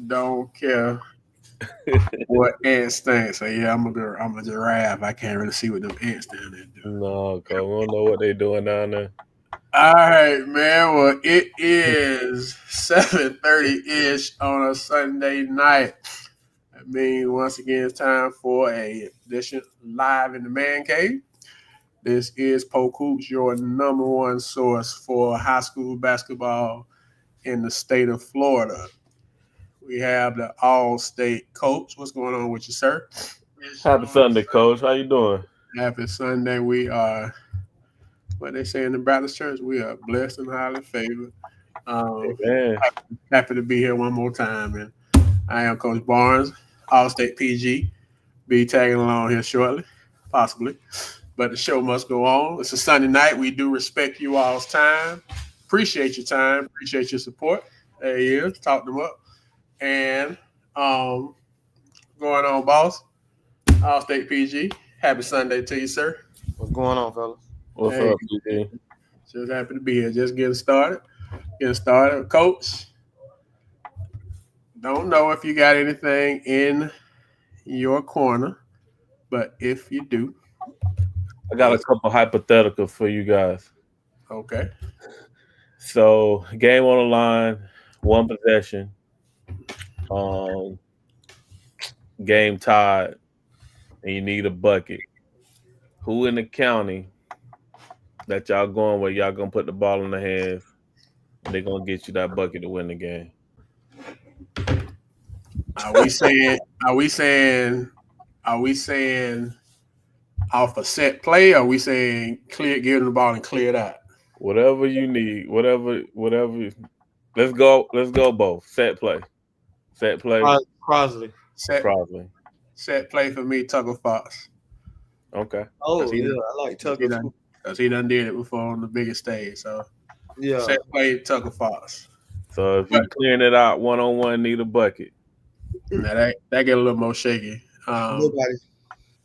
don't care what ants think. So yeah, I'm a giraffe. I can't really see what them ants down there do. No, cause we don't know what they doing down there. All right, man. Well, it is 7:30 ish on a Sunday night. I mean, once again, it's time for a edition live in the man cave. This is Polk, your number one source for high school basketball in the state of Florida. We have the all-state coach. What's going on with you, sir? Happy Sunday, Coach. How you doing? Happy Sunday. We are, what they say in the Baptist church, we are blessed and highly favored. Um, Man, happy to be here one more time. And I am Coach Barnes, all-state PG. Be tagging along here shortly, possibly. But the show must go on. It's a Sunday night. We do respect you all's time. Appreciate your time. Appreciate your support. There he is. Talk them up. And going on, boss. All State PG. Happy Sunday to you, sir. What's going on, fellas? what's Hey, up, PG? just happy to be here. Just getting started. Getting started. Coach, don't know if you got anything in your corner, but if you do, I got a couple hypotheticals for you guys. okay. So, game on the line, one possession, um, game tied, and you need a bucket. Who in the county that y'all going where y'all gonna put the ball in the hands and they're gonna get you that bucket to win the game? Are we saying are we saying are we saying off a set play, or are we saying clear give them the ball and clear it out? Whatever you need, whatever. Let's go both. Set play. Set play, Crosley. Set probably. set play for me, Tucker Fox. Okay. Oh, Because he, yeah, I like he Tucker. done, 'cause he done did it before on the biggest stage. So Yeah. set play, Tucker Fox. So if you clearing it out 1-on-1, need a bucket. Now that get a little more shaky. Nobody.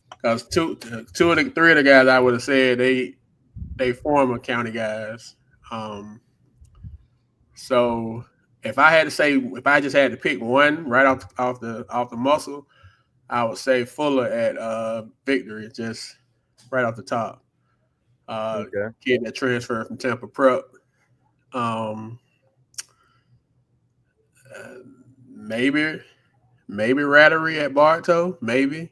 Because two of the three of the guys I would have said they former county guys. So if I had to say, if I just had to pick one right off the muscle, I would say Fuller at Victory, just right off the top. Okay. Kid that transferred from Tampa Prep. Um, uh, maybe Rattery at Bartow, maybe.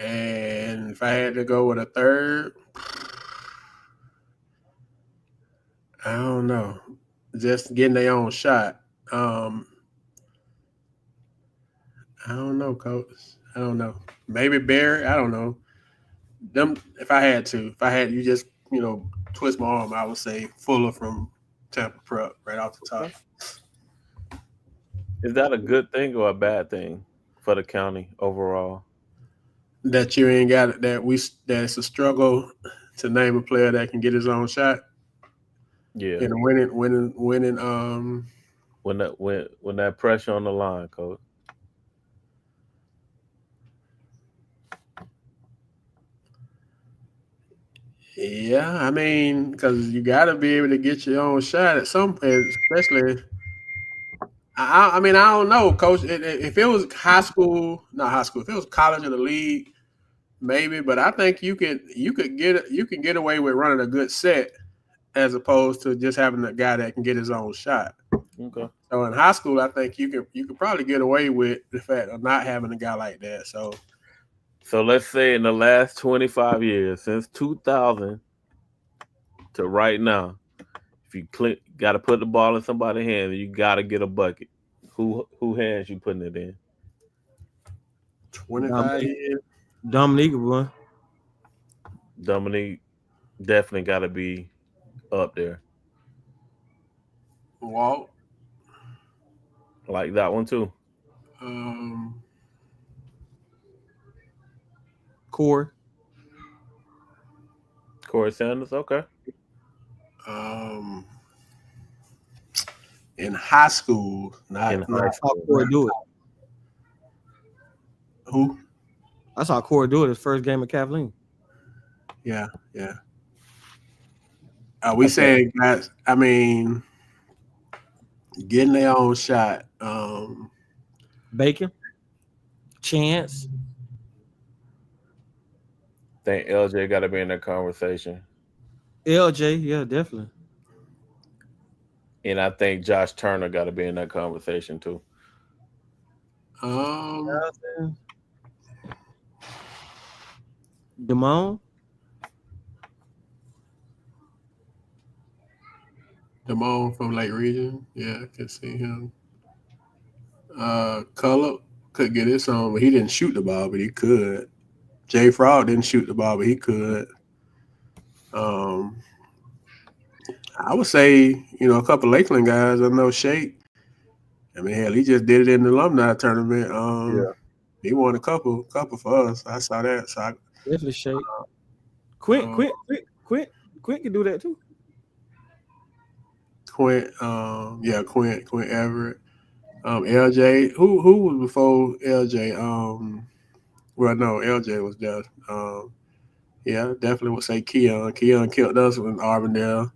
And if I had to go with a third, I don't know. Just getting their own shot. I don't know, coach. I don't know. Maybe Barry. I don't know. Them. If I had you just twist my arm, I would say Fuller from Tampa Prep right off the top. Is that a good thing or a bad thing for the county overall? That you ain't got it. That it's a struggle to name a player that can get his own shot Yeah. in a winning. When that pressure on the line, coach. Yeah, I mean, because you got to be able to get your own shot at some point, especially. I mean, I don't know, coach. If it was high school, not high school, if it was college or the league, maybe. But I think you can get away with running a good set as opposed to just having a guy that can get his own shot. Okay. So in high school, I think you could probably get away with the fact of not having a guy like that. So let's say in the last 25 years, since 2000 to right now, if you got to put the ball in somebody's hand, you got to get a bucket. Who hands you putting it in? 25 years. Dominique one. Dominique definitely got to be up there. Walt. I like that one too. Um, Core. Corey Sanders, okay. um, in high school, not In high I saw school. Core do it. who? I saw Core do it his first game at Kathleen. Yeah. Are we saying guys? I mean, getting their own shot. Bacon, Chance. Think LJ got to be in that conversation, LJ, yeah, definitely. and I think Josh Turner got to be in that conversation too. Um, Damone. Damone from Lake Region. Yeah, I can see him. Color could get his on, but he didn't shoot the ball, but he could. Jay Fraud didn't shoot the ball, but he could. Um, I would say, a couple Lakeland guys. I know Shake. I mean, hell, he just did it in the alumni tournament. Yeah. He won a couple for us. I saw that. So Definitely Shake. Quint, um, Quint, Quint, Quint, Quint can do that too. Quint Everett. LJ. Who was before LJ? Well, no, LJ was there. Yeah, definitely would say Keon. Keon killed us in Auburndale.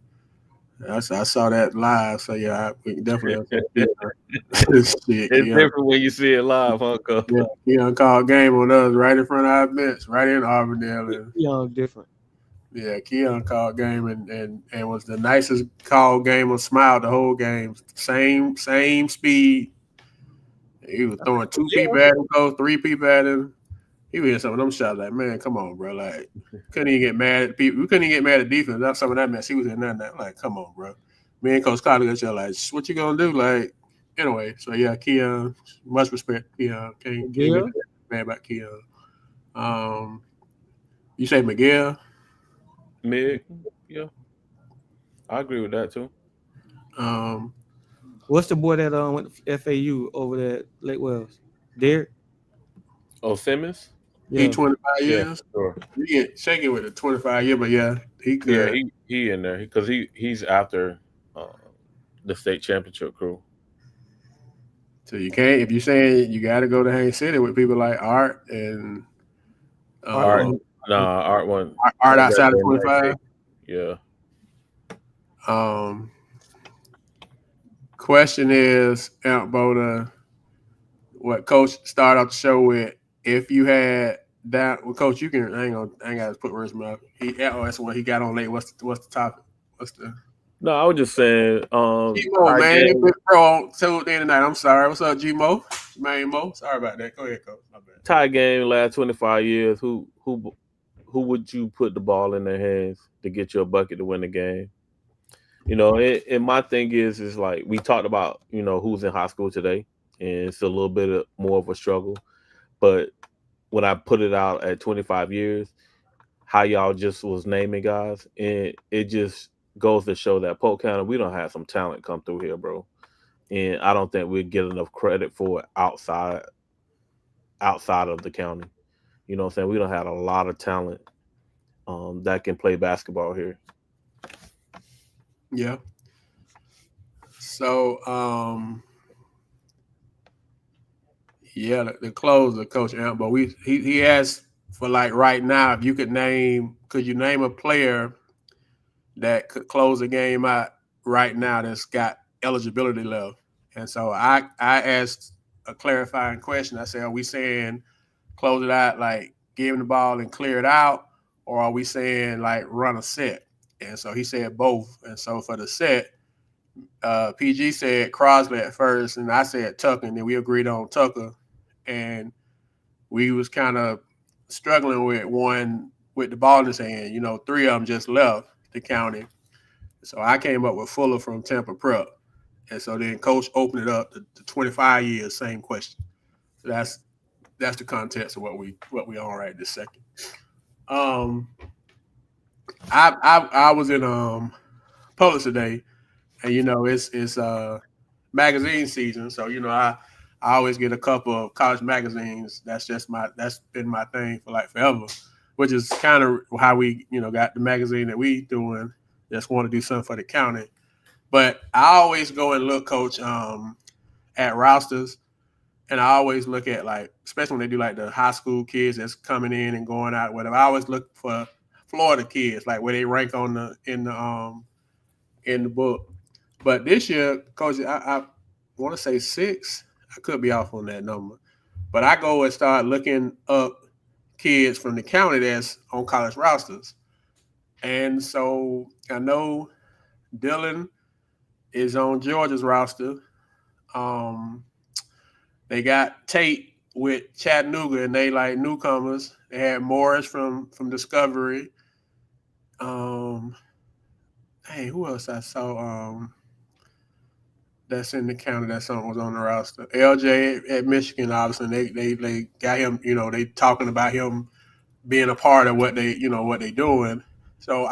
I saw that live, so yeah, we can definitely say Keon. Shit, It's Keon. different when you see it live, huh? Cuz? Yeah, Keon called game on us right in front of our bench, right in Auburndale, and Young, different. yeah, Keon called game and was the nicest call game of smile the whole game. Same speed. He was throwing two people at him, three people at him. He was hitting some of them shots like, man, come on, bro. Like, couldn't even get mad at people. We couldn't even get mad at defense. That's some of that mess. He was in that. Like, come on, bro. Me and Coach Carter got you like, what you gonna do? Like, anyway. So yeah, Keon. Much respect, Keon. Can't get Miguel. mad about Keon. Um, you say Miguel? Mig, yeah, I agree with that too. Um, What's the boy that went to FAU over there at Lake Wells? Derek. Oh, Simmons, he Yeah. 25 yeah, years. sure. You get shaking with a 25 year, but yeah, he Yeah, could. he in there because he's after uh, the state championship crew. So you can't if you're saying you got to go to Haines City with people like Art and Art Art, um, one. nah, Art one. Art Art got outside of there 25. 19. Yeah, Um, question is, Aunt Boda, what Coach started off the show with? If you had that, well, Coach, you can. I ain't got to put words in my mouth. That's what he got on late. What's the topic? What's the no, I was just saying, G-Mo, tie man? game, Bro, tuned in tonight. I'm sorry. What's up, G-Mo? Man, Mo. Sorry about that. Go ahead, Coach. My bad. tie game last 25 years. Who would you put the ball in their hands to get you a bucket to win the game? And my thing is like we talked about, who's in high school today, and it's a little bit more of a struggle. But when I put it out at 25 years, how y'all just was naming guys, and it just goes to show that Polk County, we don't have some talent come through here, bro. And I don't think we get enough credit for it outside of the county. You know what I'm saying? We don't have a lot of talent that can play basketball here. Yeah. So, yeah, the closer, Coach Amp, but he asked for like right now, if you could you name a player that could close the game out right now that's got eligibility left? And so I asked a clarifying question. I said, are we saying close it out like give him the ball and clear it out, or are we saying like run a set? And so he said both. And so for the set, PG said Crosby at first, and I said Tucker, and then we agreed on Tucker. And we was kind of struggling with one with the ball in his hand. Three of them just left the county. So I came up with Fuller from Tampa Prep. And so then Coach opened it up to 25 years, same question. So that's the context of what we on right this second. Um, I was in Publix today, and it's magazine season, so I always get a couple of college magazines. That's been my thing for like forever, which is kind of how we got the magazine that we doing. Just want to do something for the county, but I always go and look, Coach, at rosters, and I always look at like, especially when they do like the high school kids that's coming in and going out, whatever. I always look for Florida kids, like where they rank on the in the book. But this year, Coach, I want to say 6. I could be off on that number. But I go and start looking up kids from the county that's on college rosters. And so I know Dylan is on Georgia's roster. Um, they got Tate with Chattanooga, and they like newcomers. They had Morris from Discovery. Um, hey, who else I saw? That's in the county that song was on the roster. LJ at Michigan, obviously, they got him. They talking about him being a part of what they doing. So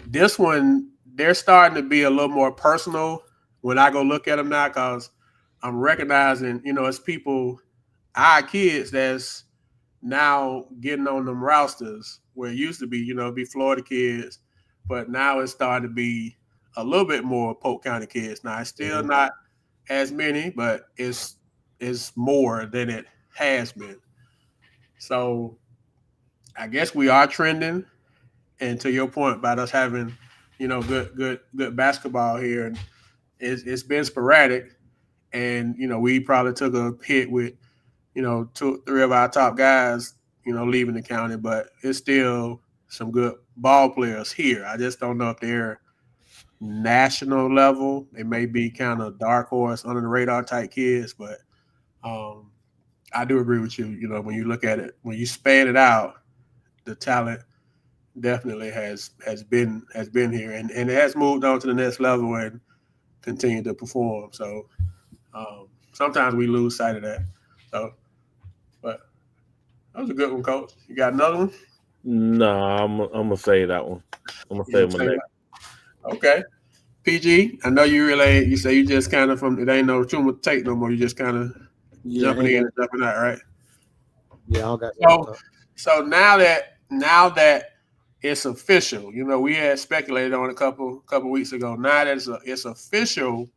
this one they're starting to be a little more personal when I go look at them now because I'm recognizing it's people, our kids that's now getting on them rosters where it used to be be Florida kids, but now it's starting to be a little bit more Polk County kids. Now it's still not as many, but it's more than it has been. So I guess we are trending. And to your point about us having, good basketball here, and it's been sporadic. And we probably took a hit with 2, 3 of our top guys, leaving the county, but it's still some good ball players here. I just don't know if they're national level. They may be kind of dark horse under the radar type kids, but I do agree with you. When you look at it, when you span it out, the talent definitely has been here, and it has moved on to the next level and continued to perform. So sometimes we lose sight of that. So, but that was a good one, Coach. You got another one? No, I'm gonna say that one. I'm gonna say my next. Okay. PG, I know you say you just kind of it ain't no tumor take no more. You just kind of jumping in and jumping out, right? Yeah, I got so now that it's official, we had speculated on a couple weeks ago. Now that it's official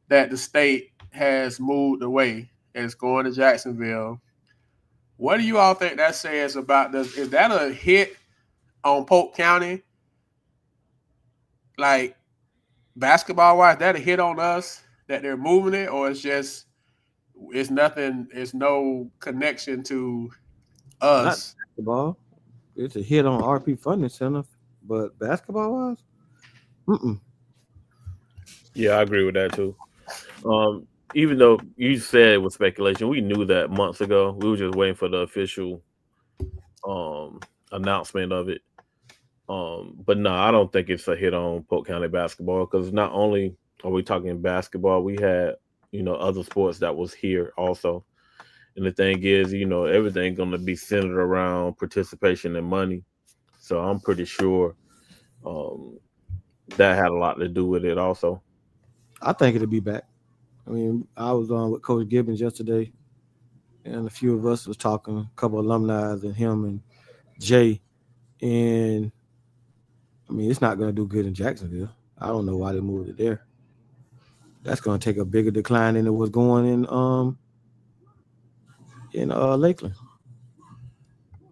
that the state has moved away and it's going to Jacksonville. What do you all think that says about this? Is that a hit on Polk County? Like basketball wise, that a hit on us that they're moving it, or it's nothing, it's no connection to us? Not basketball. It's a hit on RP Funding Center, but basketball wise, Yeah, I agree with that too. Even though you said it was speculation, we knew that months ago. We were just waiting for the official announcement of it. But no, I don't think it's a hit on Polk County basketball because not only are we talking basketball, we had other sports that was here also. And the thing is, everything's going to be centered around participation and money. So I'm pretty sure that had a lot to do with it also. I think it'll be back. I mean, I was on with Coach Gibbons yesterday, and a few of us was talking, a couple of alumni and him and Jay. And I mean, it's not going to do good in Jacksonville. I don't know why they moved it there. That's going to take a bigger decline than it was going in Lakeland.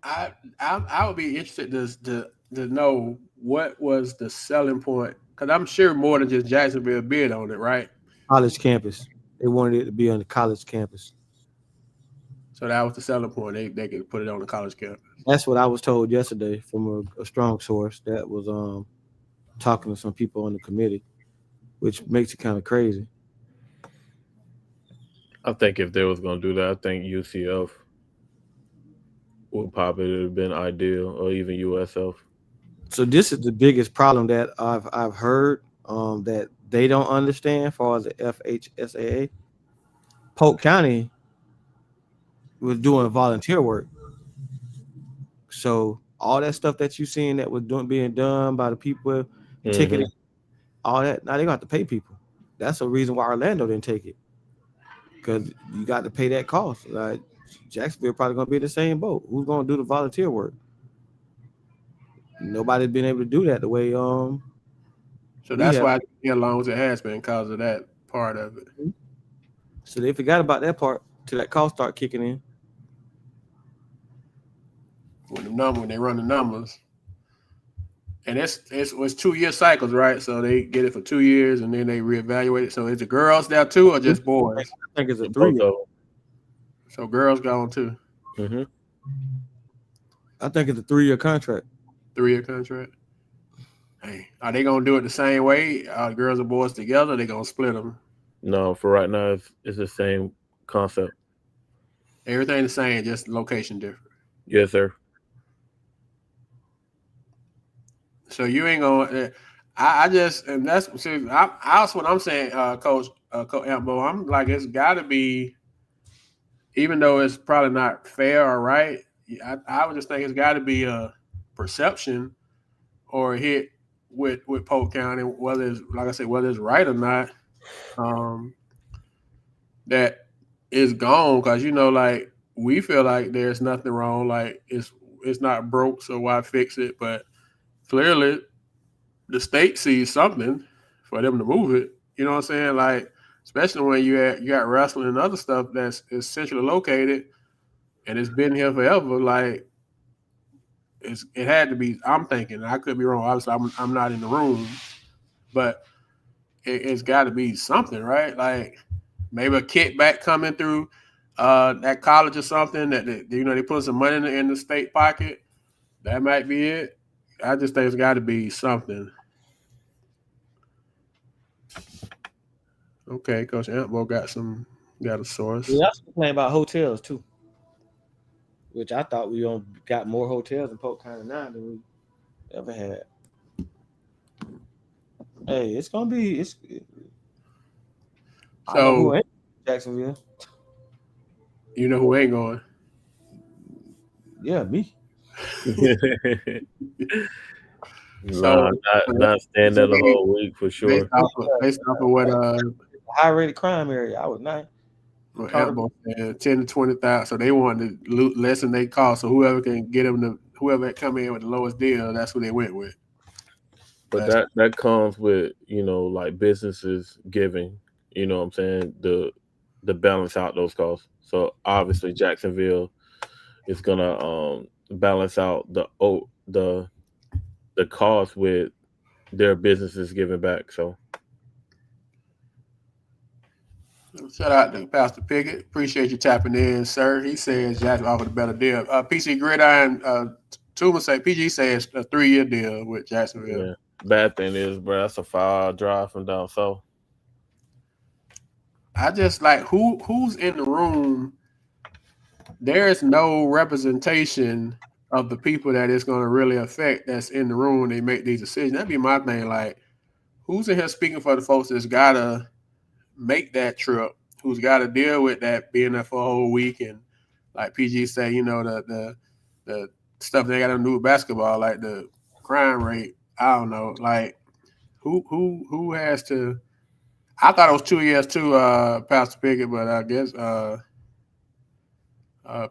I would be interested to know what was the selling point, because I'm sure more than just Jacksonville bid on it, right? College campus. They wanted it to be on the college campus. So that was the selling point. They could put it on the college campus. That's what I was told yesterday from a strong source that was talking to some people on the committee, which makes it kind of crazy. I think if they was going to do that, I think UCF would probably have been ideal, or even USF. So this is the biggest problem that I've heard that they don't understand as far as the FHSAA. Polk County was doing volunteer work. So all that stuff that you seen that was being done by the people, ticketing, all that, now they got to pay people. That's the reason why Orlando didn't take it, because you got to pay that cost. Like Jacksonville probably gonna be in the same boat. Who's gonna do the volunteer work? Nobody's been able to do that the way. So that's why it's been as long as it has been, because of that part of it. So they forgot about that part till that cost start kicking in. When they run the numbers. And it was 2 year cycles, right? So they get it for 2 years and then they reevaluate it. So is the girls there too or just boys? I think it's a Both 3 year. of So girls gone too. them. Mm-hmm. I think it's a 3 year contract. 3 year contract. Hey, are they gonna do it the same way? Girls and boys together? They gonna split them? No, for right now, it's the same concept. Everything the same, just location different. Yes, sir. So you ain't gonna. I just and that's that's what I'm saying, Coach Ambo. I'm like it's got to be, even though it's probably not fair or right. I would just think it's got to be a perception or a hit with Polk County, whether it's like I said, whether it's right or not. Um, that is gone because like we feel like there's nothing wrong, like it's not broke, so why fix it? But clearly, the state sees something for them to move it. You know what I'm saying? Like, especially when you got wrestling and other stuff that's centrally located and it's been here forever. Like, it had to be. I'm thinking I could be wrong. Obviously, I'm not in the room, but it's got to be something, right? Like maybe a kickback coming through that college or something that they put some money in the state pocket. That might be it. I just think it's got to be something. Okay, Coach Antbo got a source. We also playing about hotels too, which I thought we got more hotels in Polk County now than we ever had. Hey, it's gonna be I know who So ain't Jacksonville. you know who ain't going? Yeah, me. Nah, not staying there the whole week for sure. Based off of what High rated crime area. I was not. Antbo said, 10 to 20,000. So they wanted to lessen their cost. So whoever can get them whoever come in with the lowest deal, that's who they went with. But that comes with like businesses giving. You know what I'm saying, the balance out those costs. So obviously Jacksonville is gonna balance out the cost with their businesses giving back. So shout out to Pastor Pickett. Appreciate you tapping in, sir. He says Jackson offered a better deal. PC Gridiron, Tuma say PG says a 3 year deal with Jacksonville. yeah. Bad thing is, bro, that's a 5-hour drive from down south. I just like who's in the room. There is no representation of the people that it's going to really affect that's in the room when they make these decisions. That'd be my thing. Like, who's in here speaking for the folks that's got to make that trip, who's got to deal with that being there for a whole week, and like PG say, the stuff they got to do with basketball, like the crime rate. I don't know, like who has to. I thought it was 2 years too, Pastor Pickett, but I guess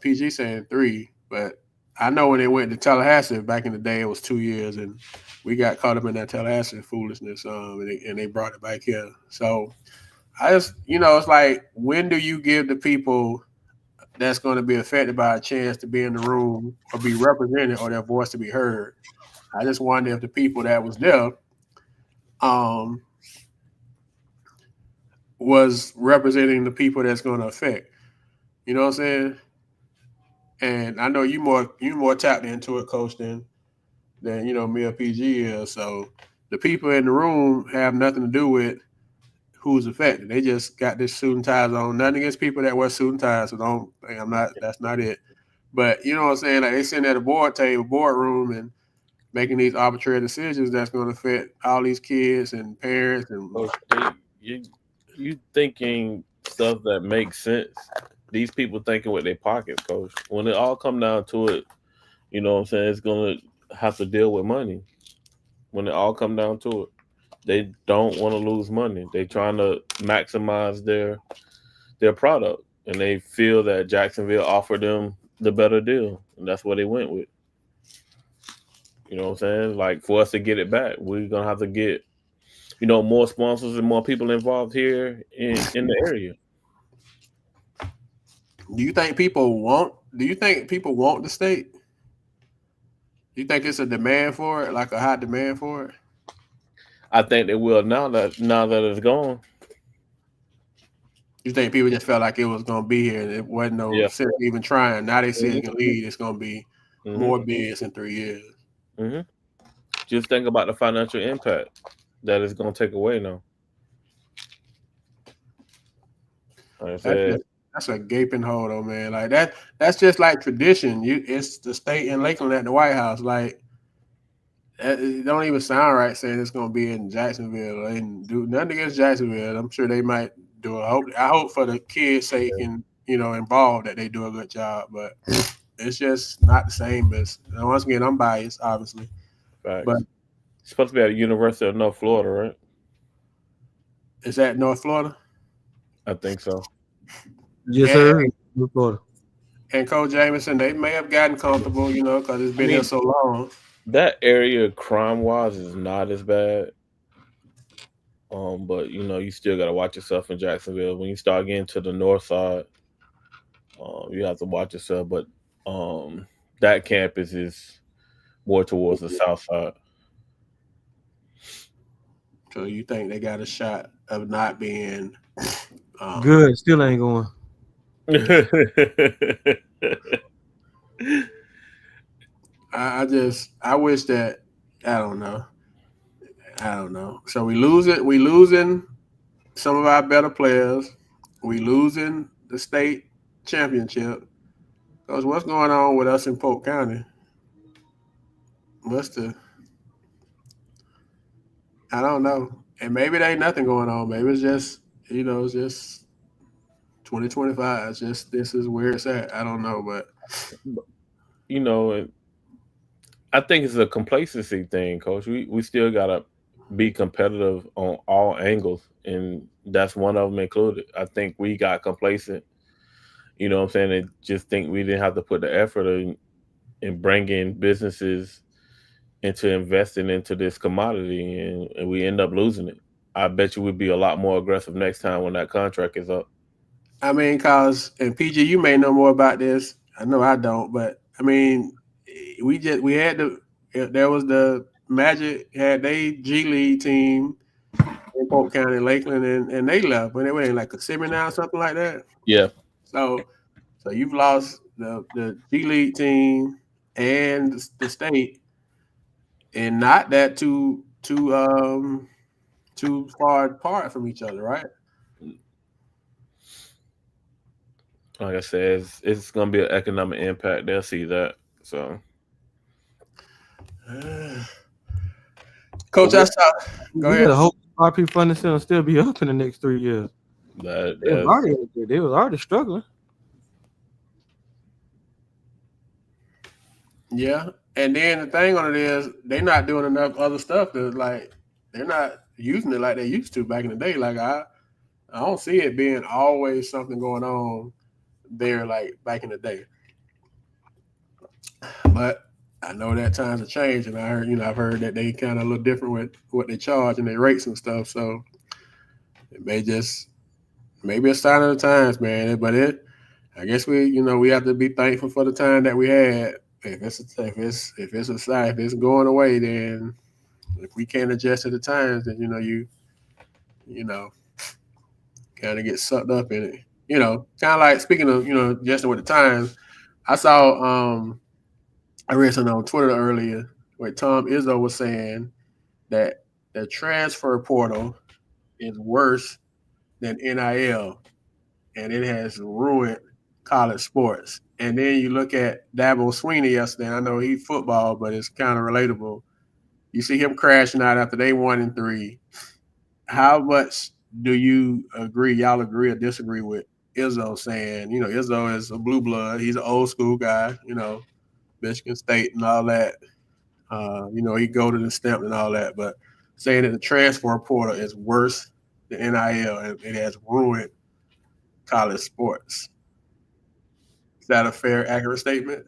PG saying 3. But I know when they went to Tallahassee back in the day, it was 2 years, and we got caught up in that Tallahassee foolishness, and they brought it back here. So I just, it's like, when do you give the people that's going to be affected by a chance to be in the room or be represented or their voice to be heard? I just wonder if the people that was there was representing the people that's going to affect. You know what I'm saying? And I know you more tapped into it, Coach, than me or PG is. So the people in the room have nothing to do with who's affected. They just got this suit and ties on. Nothing against people that wear suit and ties. So that's not it. But you know what I'm saying? Like, they sitting at a boardroom, and making these arbitrary decisions that's going to affect all these kids and parents. And you thinking stuff that makes sense. These people thinking with their pockets, Coach. When it all come down to it, you know what I'm saying, it's gonna have to deal with money. When it all come down to it, they don't want to lose money. They trying to maximize their product, and they feel that Jacksonville offered them the better deal, and that's what they went with. You know what I'm saying? Like, for us to get it back, we're gonna have to get more sponsors and more people involved here in the area. Do you think people want the state? You think it's a demand for it, like a high demand for it? I think they will now that it's gone. You think people just felt like it was gonna be here and it wasn't no Yeah. sense even trying. Now they see hmm it can lead. It's gonna be hmm more bids in 3 years. hmm Just think about the financial impact that it's gonna take away now. Like I That's said, just that's a gaping hole though, man. Like that. That's just like tradition. It's the state in Lakeland at the White House. Like it don't even sound right saying it's gonna be in Jacksonville. And do nothing against Jacksonville. I'm sure they might do it. I hope for the kids' sake and involved that they do a good job. But it's just not the same as. And once again, I'm biased, obviously. But facts. It's supposed to be at the University of North Florida, right? is that North Florida? I think so. Yes, And, sir. Florida. and Coach Jameson, they may have gotten comfortable, because it's I been here mean, so long. that area crime wise is not as bad. But you still gotta watch yourself in Jacksonville. When you start getting to the north side, you have to watch yourself. But that campus is more towards the south side. So you think they got a shot of not being? Good. Still ain't going. I wish that I don't know. So we lose it. We losing some of our better players. We losing the state championship. Because what's going on with us in Polk County? What's the? I don't know. And maybe there ain't nothing going on. Maybe it's just it's just 2025. It's just this is where it's at. I don't know, but And I think it's a complacency thing, Coach. We still gotta be competitive on all angles, and that's one of them included. I think we got complacent. You know what I'm saying? And just think we didn't have to put the effort in bringing businesses into investing into this commodity, and we end up losing it. I bet you we'd be a lot more aggressive next time when that contract is up. I mean, cause and PG, you may know more about this. I know I don't, but I mean, we had there was the Magic had they G League team in Polk County, Lakeland, and they left when they were in like a semi now something like that. Yeah, So you've lost the G League team and the state, and not that too far apart from each other, right? like I said, it's gonna be an economic impact. They'll see that. So Coach, but I saw. Go We ahead. gotta hope RP Funding Center still be up in the next 3 years. that They was that's already they was already struggling. Yeah, and then the thing on it is they're not doing enough other stuff to like they're not using it like they used to back in the day. Like I don't see it being always something going on there like back in the day. But I know that times have changed, and I've heard that they kind of look different with what they charge and their rates and stuff. So it maybe a sign of the times, man. But I guess we have to be thankful for the time that we had. If it's going away, then if we can't adjust to the times, then you know kind of get sucked up in it. Kind of like speaking of adjusting with the times. I saw I read something on Twitter earlier where Tom Izzo was saying that the transfer portal is worse than NIL, and it has ruined college sports. And then you look at Dabo Sweeney yesterday. I know he's football, but it's kind of relatable. You see him crashing out after they 1-3. How much do you agree? Y'all agree or disagree with Izzo saying, Izzo is a blue blood. He's an old school guy, Michigan State and all that. He go to the stamp and all that, but saying that the transfer portal is worse than NIL and it has ruined college sports. Is that a fair, accurate statement?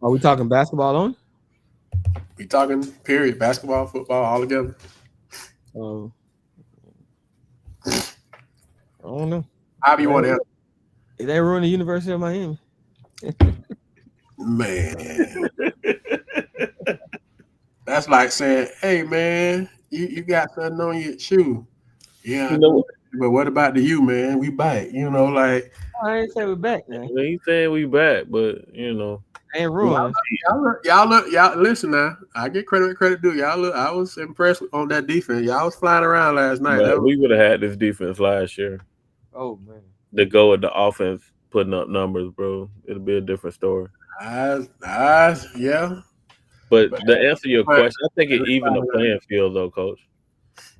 Are we talking basketball on? We talking period, basketball, football, all together. I don't know. How do you want to? It ain't ruined the University of Miami. Man, that's like saying, "Hey, man, you got something on your shoe." Yeah, I You know know. what? But what about the you, man? We bite. Like I ain't say we're back, man. He's saying we back, but Ain't y'all, ruined. y'all listen now. I get credit where credit due. Y'all look. I was impressed on that defense. Y'all was flying around last night. man, we would have had this defense last year Oh man. to go with the offense putting up numbers, bro. It'll be a different story. Yeah. But But to answer your but- question, I think it even the playing field, though, Coach.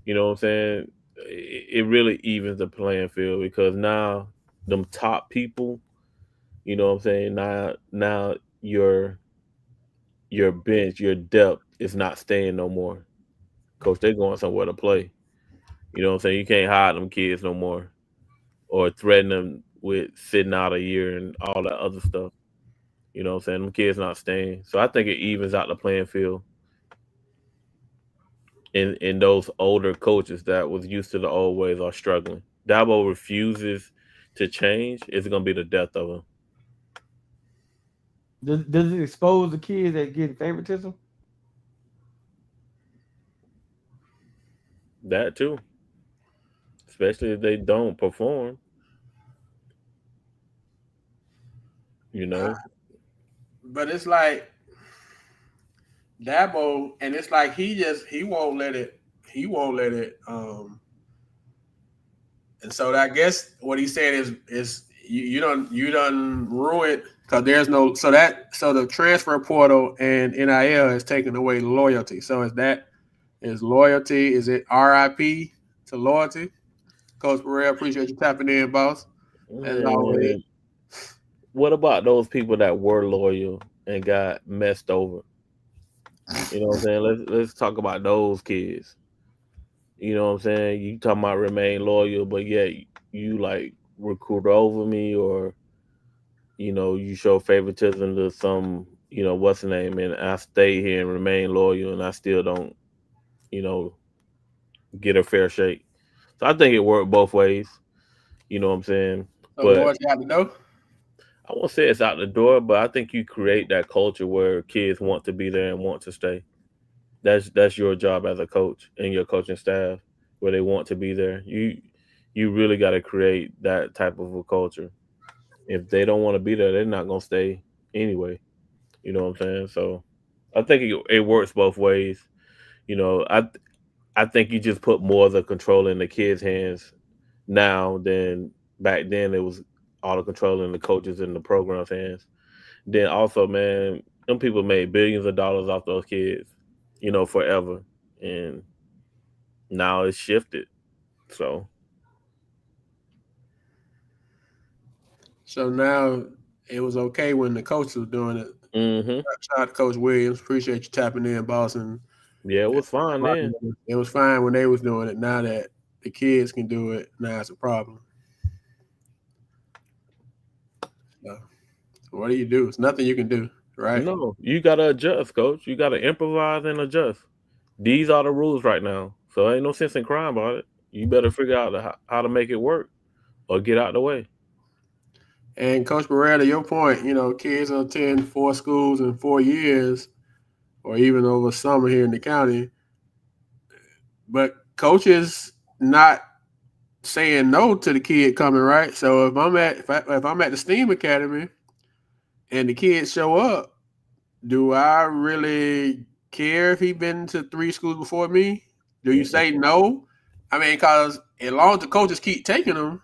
You know what I'm saying? It really evens the playing field because now them top people, you know what I'm saying? Now your bench, your depth is not staying no more. Coach, they're going somewhere to play. You know what I'm saying? You can't hide them kids no more or threaten them with sitting out a year and all that other stuff. You know what I'm saying? Them kids not staying. So I think it evens out the playing field. In those older coaches that was used to the old ways are struggling. Dabo refuses to change. It's gonna be the death of him. Does it expose the kids that get favoritism? That too, especially if they don't perform. You know, but it's like Dabo, and it's like he won't let it. He won't let it. And so I guess what he said is you done ruin because there's no so the transfer portal and NIL is taking away loyalty. So is loyalty? Is it RIP to loyalty? Coach Burrell, appreciate you tapping in, boss. As always. man. What about those people that were loyal and got messed over? You know what I'm saying? Let's talk about those kids. You know what I'm saying? You talking about remain loyal, but yet you like recruit over me or you show favoritism to some, what's the name, and I stay here and remain loyal and I still don't, you know, get a fair shake. So I think it worked both ways, you know what I'm saying? So But loyalty out the door. I won't say it's out the door, but I think you create that culture where kids want to be there and want to stay. That's your job as a coach and your coaching staff where they want to be there. You really got to create that type of a culture. If they don't want to be there, they're not gonna stay anyway. You know what I'm saying? So I think it works both ways. You know, I think you just put more of the control in the kids' hands now than back then. It was all the control in the coaches and the program's hands. Then also, man, them people made billions of dollars off those kids, forever, and now it's shifted. So So now it was okay when the coach was doing it. hmm Shout out to Coach Williams. Appreciate you tapping in, boss. And yeah, it was fine then. it was fine when they was doing it. Now that the kids can do it, now it's a problem. So what do you do? It's nothing you can do, right? No, you gotta adjust, coach. You gotta improvise and adjust. These are the rules right now, so ain't no sense in crying about it. You better figure out how to make it work or get out the way. And Coach Barrera, to your point, kids will attend 4 schools in 4 years or even over summer here in the county. But coaches not saying no to the kid coming, right? So if I'm at the STEAM Academy and the kids show up, do I really care if he been to 3 schools before me? Do you say no? I mean, because as long as the coaches keep taking them,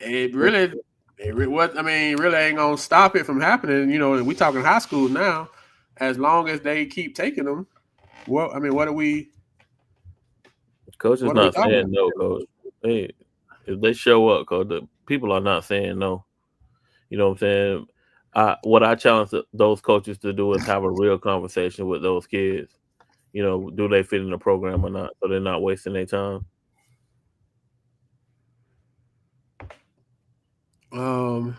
it really, really ain't gonna stop it from happening. We talking high school now. As long as they keep taking them, what are we? Coach is What are we not talking saying about? no, coach. Hey, if they show up, coach, the people are not saying no. You know what I'm saying? What I challenge those coaches to do is have a real conversation with those kids. Do they fit in the program or not? So they're not wasting their time. Um,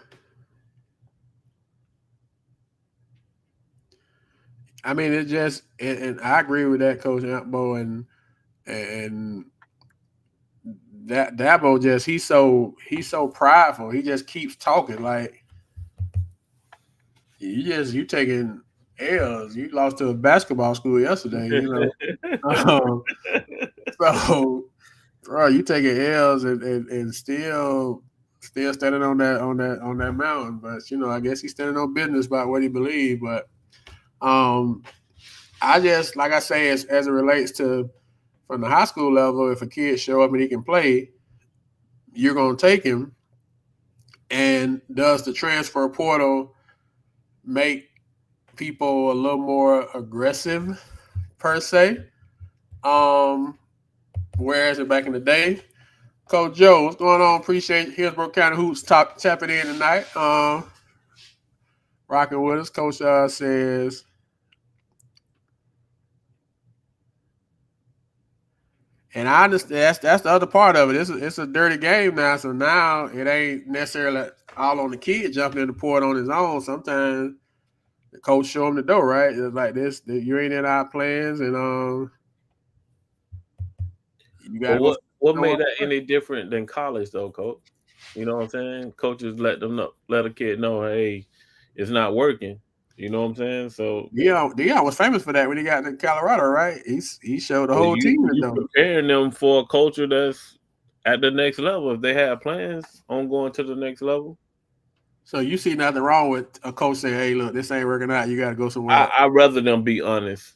I mean, it just, and I agree with that, Coach Antbo, and that Dabo he's so prideful. He just keeps talking like you taking L's. You lost to a basketball school yesterday. Um, so, bro, you taking L's and still standing on that mountain. But I guess he's standing on business about what he believes. But um, I just like I say, as it relates to from the high school level, if a kid show up and he can play, you're gonna take him. And does the transfer portal make people a little more aggressive per se? Um, whereas back in the day, Coach Joe, what's going on? Appreciate Hillsborough County Hoops tapping in tonight. Rocking with us. Coach says, and I understand that's the other part of it. It's a dirty game now, so now it ain't necessarily all on the kid jumping in the port on his own. Sometimes the coach show him the door, right? It's like this, you ain't in our plans, and you But gotta go. what made that any different than college though, Coach? You know what I'm saying? Coaches let a kid know, hey, it's not working. You know what I'm saying? So Dion was famous for that when he got to Colorado, right? He showed the whole team the you door. preparing them for a culture that's at the next level. If they have plans on going to the next level, So you see nothing wrong with a coach saying, "Hey, look, this ain't working out. You got to go somewhere else." I'd rather them be honest.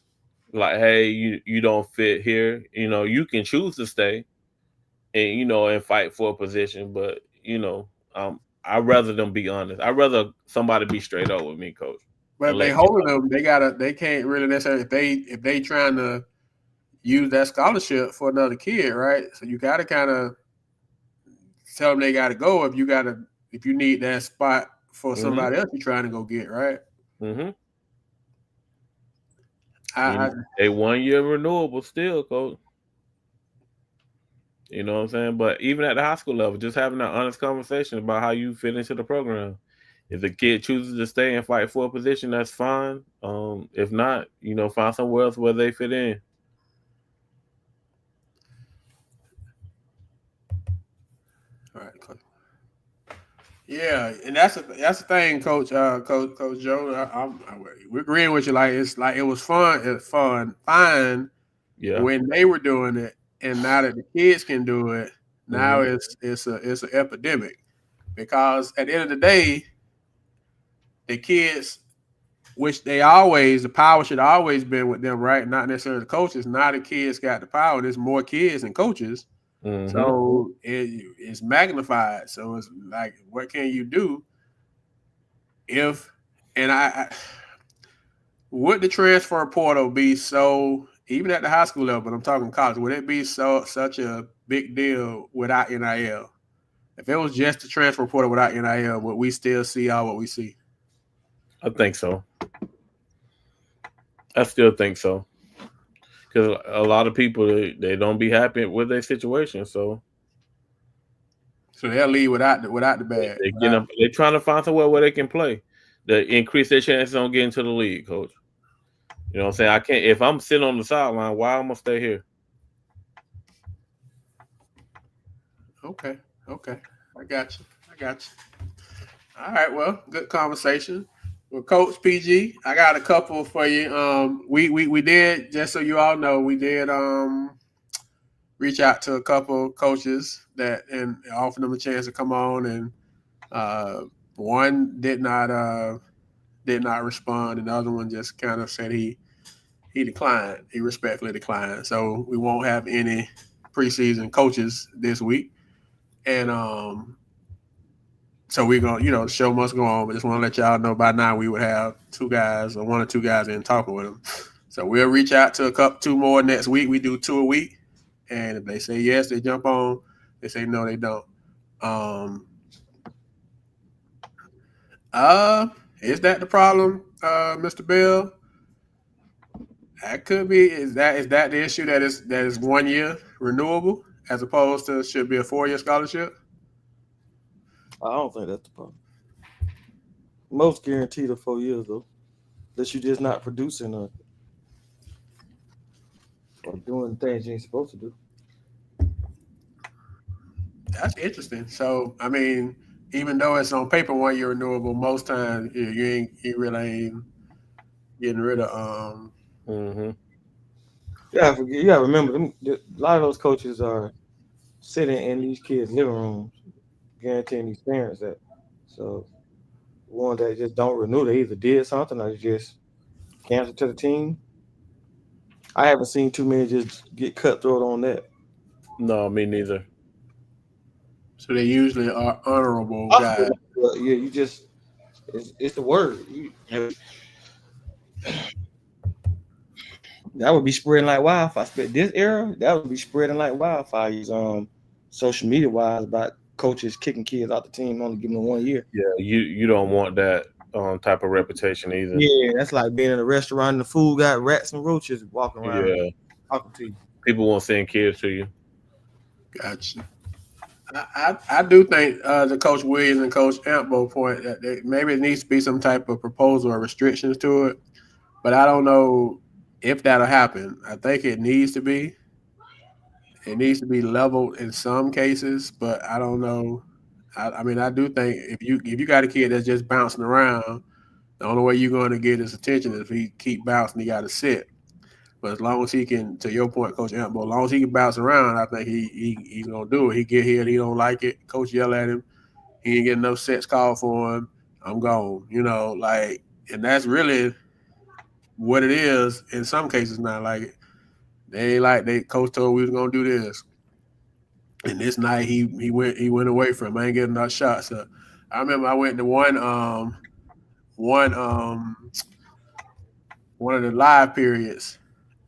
Like, hey, you don't fit here. You can choose to stay and fight for a position, but I'd rather them be honest. I'd rather somebody be straight up with me, Coach. But if they holding them, they can't really necessarily if they trying to use that scholarship for another kid, right? So you got to kind of tell them they got to go if you need that spot for somebody else you're trying to go get, right? Mm-hmm. A 1 year renewable still, Coach. You know what I'm saying? But even at the high school level, just having that honest conversation about how you fit into the program. If the kid chooses to stay and fight for a position, that's fine. If not, find somewhere else where they fit in. All right, Coach. Yeah, and that's the thing, Coach. Coach Joe. We're agreeing with you. Like it was fun. It's fine. Yeah. When they were doing it, and now that the kids can do it, now Mm-hmm. it's an epidemic. Because at the end of the day, the kids, which the power should always been with them, right? Not necessarily the coaches. Now the kids got the power. There's more kids than coaches, so it's magnified. So it's like, what can you do if? And I would the transfer portal be so even at the high school level? But I'm talking college. Would it be such a big deal without NIL? If it was just the transfer portal without NIL, would we still see all what we see? I think so. I still think so. Because a lot of people, they don't be happy with their situation. So they'll leave without the bag. They're trying to find somewhere where they can play to increase their chances on getting to the league, Coach. You know what I'm saying? I can't, if I'm sitting on the sideline, why am I going to stay here? Okay. I got you. All right. Well, good conversation. Well, Coach PG, I got a couple for you. We did, just so you all know, we did reach out to a couple coaches and offer them a chance to come on, and one did not respond, and the other one just kind of said he declined. He respectfully declined. So we won't have any preseason coaches this week, and so we're gonna, the show must go on. But just want to let y'all know by now we would have two guys or one or two guys in talking with them. So we'll reach out to two more next week. We do 2 a week, and if they say yes, they jump on. They say no, they don't. Is that the problem, Mr. Bill? That could be. Is that the issue that is 1 year renewable as opposed to should be a 4-year scholarship? I don't think that's the problem. Most guaranteed are 4 years though, unless you're just not producing or doing things you ain't supposed to do. That's interesting. So, I mean, even though it's on paper 1 year renewable, most times you really ain't getting rid of Mm-hmm. Yeah, forget. You gotta remember them. A lot of those coaches are sitting in these kids' living rooms, guaranteeing these parents that. So ones that just don't renew, they either did something or they just canceled to the team. I haven't seen too many just get cutthroat on that. No, me neither. so they usually are honorable guys. Possible, but yeah, you just it's the word. That would be spreading like wildfire. This era, that would be spreading like wildfires. Social media wise about coaches kicking kids out the team, only giving them 1 year. Yeah, you don't want that type of reputation either. Yeah, that's like being in a restaurant and the food got rats and roaches walking around Yeah, talking to you. people won't send kids to you. Gotcha. I do think the Coach Williams and Coach Ampo point that maybe it needs to be some type of proposal or restrictions to it, but I don't know if that'll happen. I think it needs to be. It needs to be leveled in some cases, but I don't know. I mean, I do think if you got a kid that's just bouncing around, the only way you're going to get his attention is if he keep bouncing. He got to sit. But as long as he can, to your point, Coach Ampo, as long as he can bounce around, I think he's gonna do it. He get here, he don't like it. Coach yell at him. He ain't getting enough sets called for him. I'm gone. And that's really what it is. In some cases, not like they ain't like they coach told we was gonna do this. And this night he went away from him. I ain't getting enough shots. So I remember I went to one one of the live periods,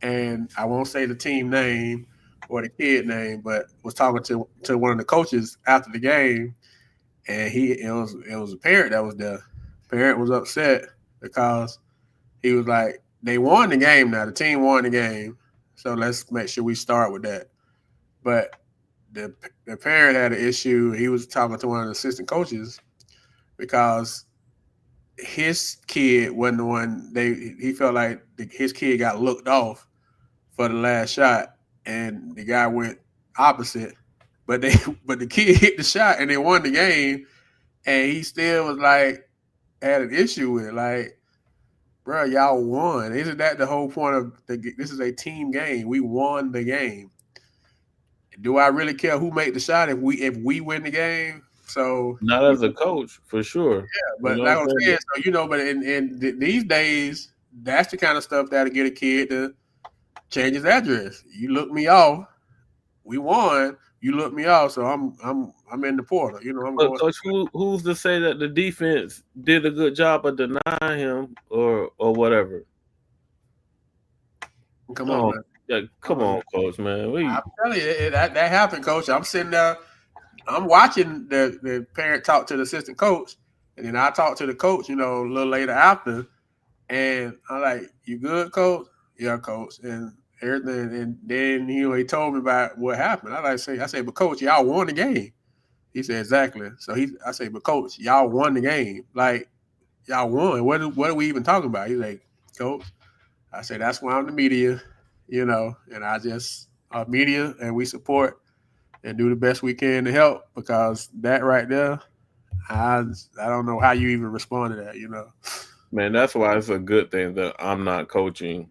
and I won't say the team name or the kid name, but was talking to one of the coaches after the game, and it was a parent that was there. Parent was upset because he was like, they won the game now. The team won the game, so let's make sure we start with that. But the the parent had an issue. He was talking to one of the assistant coaches because his kid wasn't the one. He felt like his kid got looked off for the last shot, and the guy went opposite. But they but the kid hit the shot and they won the game, and he still was like had an issue with it. Like, bro, y'all won. Isn't that the whole point of this is a team game? We won the game. Do I really care who made the shot if we win the game? So, Not as a coach, for sure. You but know like what I'm I'm saying? saying, so but in these days, that's the kind of stuff that'll get a kid to change his address. You look me off, we won. You look me off, so I'm in the portal. I'm But going. coach, who's to say that the defense did a good job of denying him or whatever? Come on, Oh, man. yeah, come on, coach, man. I'm telling you, that happened, coach. I'm sitting there, I'm watching the parent talk to the assistant coach, and then I talk to the coach, a little later after, and I'm like, "You good, coach?" "Yeah, coach." And everything, and then he told me about what happened. I say, "But coach, y'all won the game." He said, "Exactly." So I say, "But coach, y'all won the game. Like, y'all won. What are we even talking about?" He's like, "Coach," I said, "That's why I'm the media, and I just are media, and we support and do the best we can to help, because that right there, I don't know how you even respond to that. Man, that's why it's a good thing that I'm not coaching.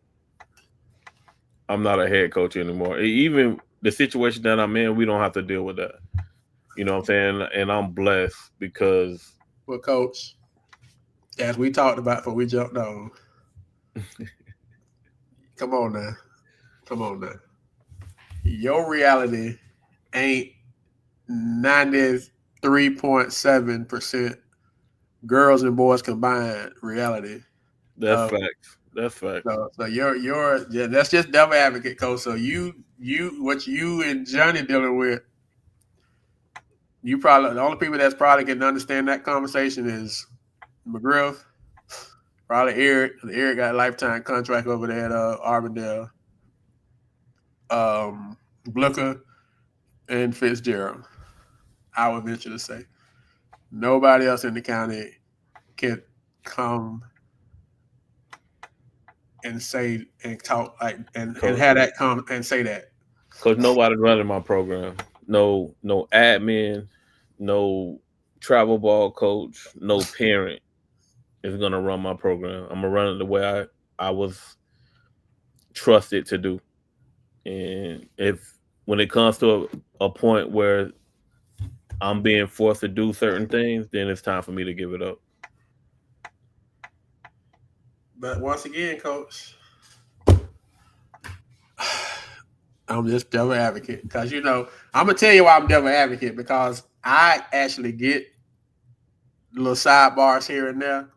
I'm not a head coach anymore. Even the situation that I'm in, we don't have to deal with that. You know what I'm saying? And I'm blessed because Well, coach, as we talked about before we jumped on, come on now, come on now. Your reality ain't 93.7% girls and boys combined reality. that's Uh, facts. That's facts. so yeah, that's just devil advocate, coach. So what you and Johnny dealing with, you probably the only people that's probably can understand that conversation is McGriff, probably Eric. Eric got a lifetime contract over there at Arbondale. Booker and Fitzgerald. I would venture to say nobody else in the county can come and say and talk like and Coach, have that come and say that. Coach, nobody running my program. No admin, no travel ball coach, no parent is gonna run my program. I'm gonna run it the way I was trusted to do. And if when it comes to a point where I'm being forced to do certain things, then it's time for me to give it up. But once again, coach, I'm just devil advocate because I'm gonna tell you why I'm devil advocate because I actually get little sidebars here and there.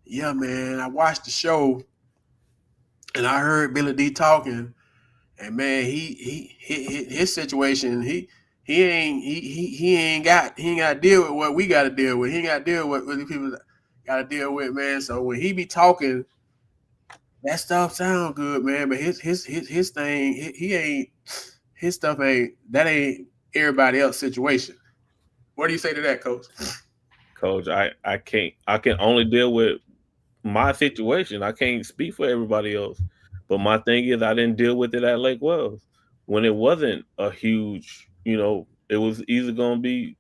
Yeah, man, I watched the show and I heard Billy D talking, and man, his situation, he ain't got to deal with what we got to deal with. He ain't got to deal with what the people got to deal with, man. So when he be talking, that stuff sound good, man. But his thing, he ain't his stuff ain't everybody else's situation. What do you say to that, Coach? Coach, I can only deal with my situation. I can't speak for everybody else. But my thing is I didn't deal with it at Lake Wells. When it wasn't a huge, it was either gonna be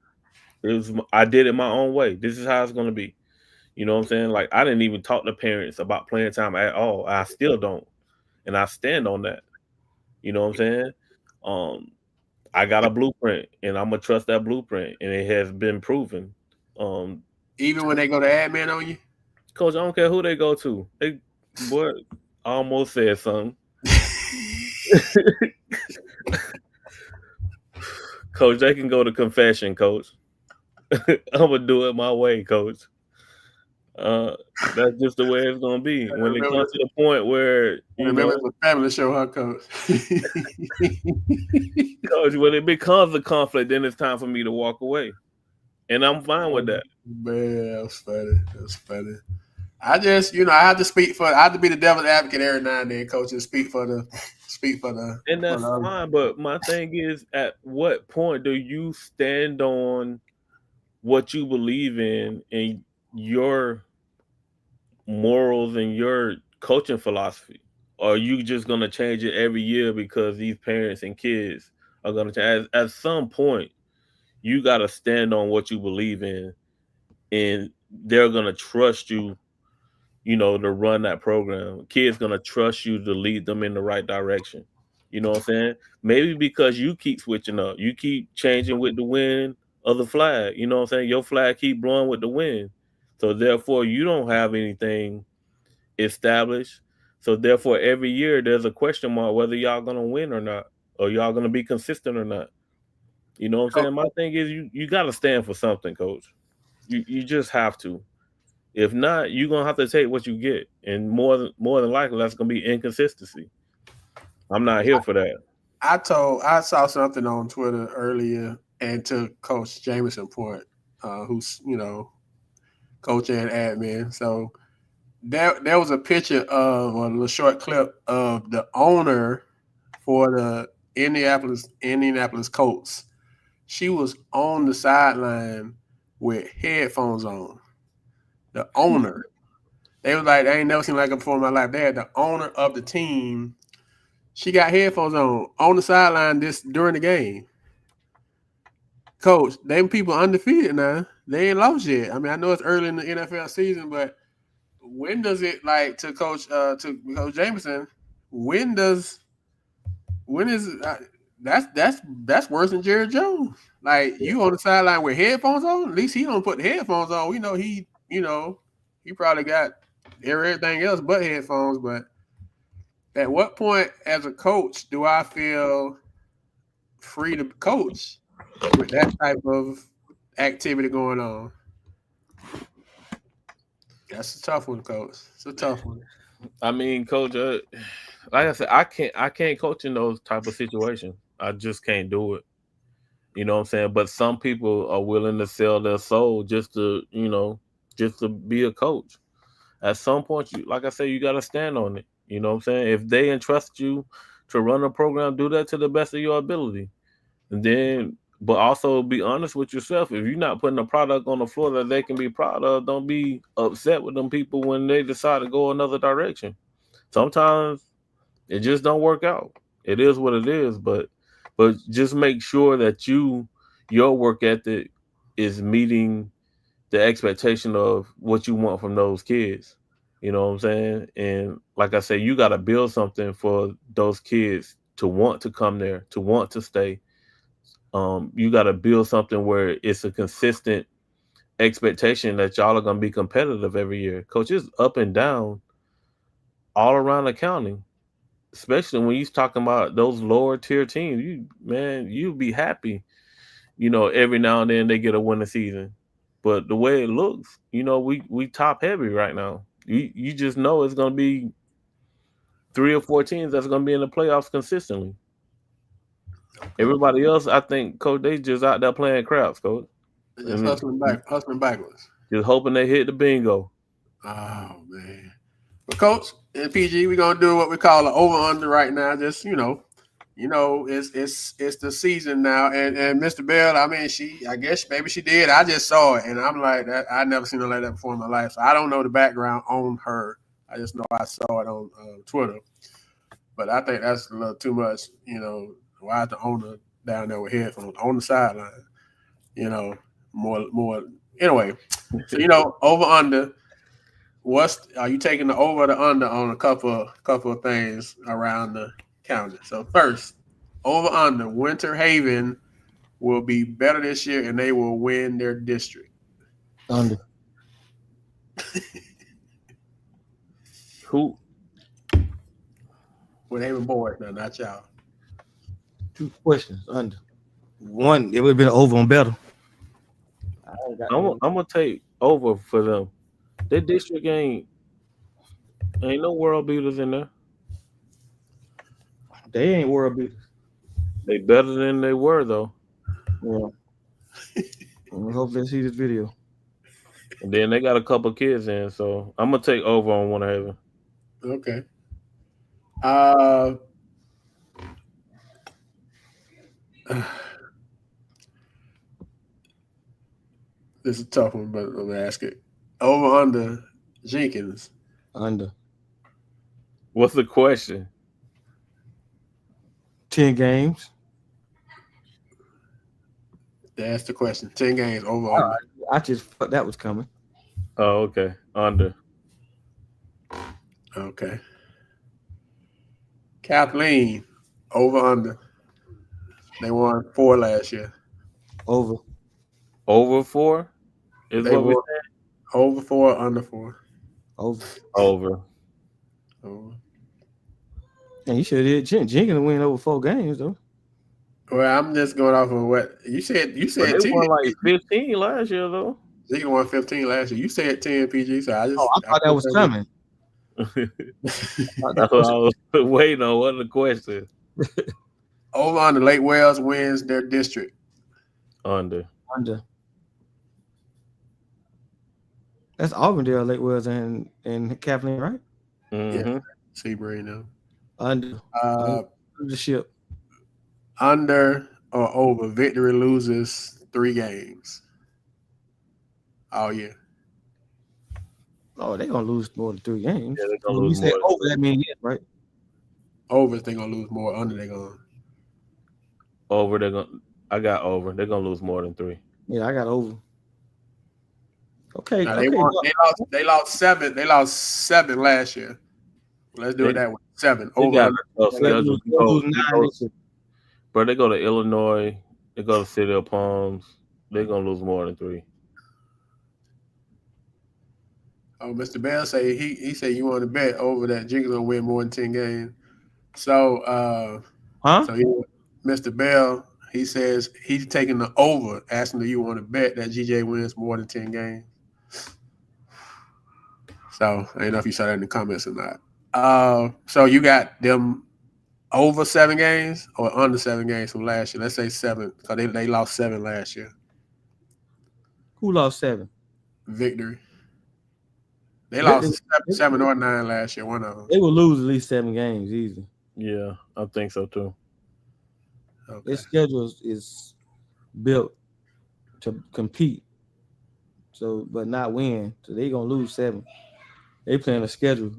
I did it my own way. This is how it's gonna be. You know what I'm saying? Like I didn't even talk to parents about playing time at all. I still don't. And I stand on that. You know what I'm saying? Um, I got a blueprint and I'm gonna trust that blueprint and it has been proven. Um, Even when they go to admin on you? Coach, I don't care who they go to. Boy, I almost said something. Coach, they can go to confession, coach. I'm gonna do it my way, coach. That's just the way it's gonna be. When it comes to the point where remember it's a family show, huh, Coach? Coach, when it becomes a conflict, then it's time for me to walk away, and I'm fine with that. Man, that's funny. That's funny. I just, I have to speak for. I have to be the devil's advocate every now and then, Coach, and speak for the. And that's fine. But my thing is, at what point do you stand on what you believe in and your morals and your coaching philosophy? Or are you just gonna change it every year because these parents and kids are gonna change? At some point, you gotta stand on what you believe in, and they're gonna trust you, to run that program. Kids gonna trust you to lead them in the right direction. You know what I'm saying? Maybe because you keep switching up, you keep changing with the wind of the flag. You know what I'm saying? Your flag keep blowing with the wind. So therefore you don't have anything established. So therefore every year there's a question mark whether y'all gonna win or not, or y'all gonna be consistent or not. You know what I'm saying? My thing is you gotta stand for something, coach. You just have to. If not, you're gonna have to take what you get, and more than likely, that's gonna be inconsistency. I'm not here for that. I saw something on Twitter earlier, and to Coach Jameson point, who's coach and admin. So there was a picture of a little short clip of the owner for the Indianapolis Colts. She was on the sideline with headphones on. The owner. They was like, I ain't never seen like it before in my life. They had the owner of the team. She got headphones on the sideline this during the game. Coach, them people undefeated now. They ain't lost yet. I mean, I know it's early in the NFL season, but when does it to Coach Jameson? When is that's worse than Jerry Jones? Like you on the sideline with headphones on. At least he don't put the headphones on. We know he probably got everything else but headphones. But at what point, as a coach, do I feel free to coach with that type of activity going on? That's a tough one, Coach. It's a tough one. I mean, coach, like I said, I can't coach in those type of situations. I just can't do it. You know what I'm saying? But some people are willing to sell their soul just to be a coach. At some point, like I said, you got to stand on it. You know what I'm saying? If they entrust you to run a program, do that to the best of your ability. And then, but also be honest with yourself. If you're not putting a product on the floor that they can be proud of, don't be upset with them people when they decide to go another direction. Sometimes it just don't work out. It is what it is, but just make sure that your work ethic is meeting the expectation of what you want from those kids. You know what I'm saying? And like I said, you got to build something for those kids to want to come there, to want to stay. You got to build something where it's a consistent expectation that y'all are going to be competitive every year. Coach, it's up and down all around the county, especially when he's talking about those lower tier teams. You'd be happy, every now and then they get a winning season. But the way it looks, we top heavy right now. You just know it's going to be 3 or 4 teams that's going to be in the playoffs consistently. Everybody else, I think, Coach, they just out there playing craps, Coach. Just hustling backwards. Just hoping they hit the bingo. Oh man. But Coach and PG, we're gonna do what we call an over-under right now. Just it's the season now. And Mr. Bell, I guess maybe she did. I just saw it and I'm like that. I never seen her like that before in my life. So I don't know the background on her. I just know I saw it on Twitter. But I think that's a little too much, why is the owner down there with headphones on the sideline? More anyway. So over under. Are you taking the over or the under on a couple of things around the county? So first, over under, Winter Haven will be better this year and they will win their district. Under. Who? Winter Haven boys, now not y'all. 2 questions. Under. 1, it would have been over on better. I'm gonna take over for them. Their district ain't no world beaters in there. They ain't world beaters. They better than they were though. Yeah. I hope they see this video. And then they got a couple kids in, so I'm gonna take over on Winter Haven. Okay. This is a tough one, but let me ask it. Over under Jenkins. Under. What's the question? 10 games. That's the question. 10 games over under. I just thought that was coming. Oh, okay. Under. Okay. Kathleen, over under. They won 4 last year. Over. Over 4? Is They what we won over 4, under 4. Over. Over. And you should have Jenkins win over 4 games though. Well, I'm just going off of what you said. You said they won like 15 last year though. Jenkins won 15 last year. You said 10, PG. So I thought that was coming. That's what I was waiting on. What the question? Over under Lake Wales wins their district. Under. That's Auburndale, Lake Wales, and Kathleen, right? Mm-hmm. Yeah. Seabury now. Under. The ship. Under or over, Victory loses 3 games all year. Oh, they're gonna lose more than 3 games. Yeah, they're gonna when lose you say more. over, that means yes, right? Over, they're gonna lose more. Under, they're gonna. Over, I got over. They're gonna lose more than 3. Yeah, I got over. Okay. Now, okay. They lost 7. They lost 7 last year. Let's do it that way. 7 over. But they go to Illinois. They go to City of Palms. They're gonna lose more than 3. Oh, Mr. Bell say he said you want to bet over that Jenkins gonna win more than 10 games. So Mr. Bell, he says he's taking the over, asking do you want to bet that GJ wins more than 10 games. So I don't know if you saw that in the comments or not. So you got them over 7 games or under 7 games from last year. Let's say 7, because they lost 7 last year. Who lost 7? Victory. They lost 7 or 9 last year. One of them. They will lose at least 7 games easy. Yeah, I think so too. Okay. Their schedule is built to compete, but not win. So they're gonna lose 7. They playing a schedule.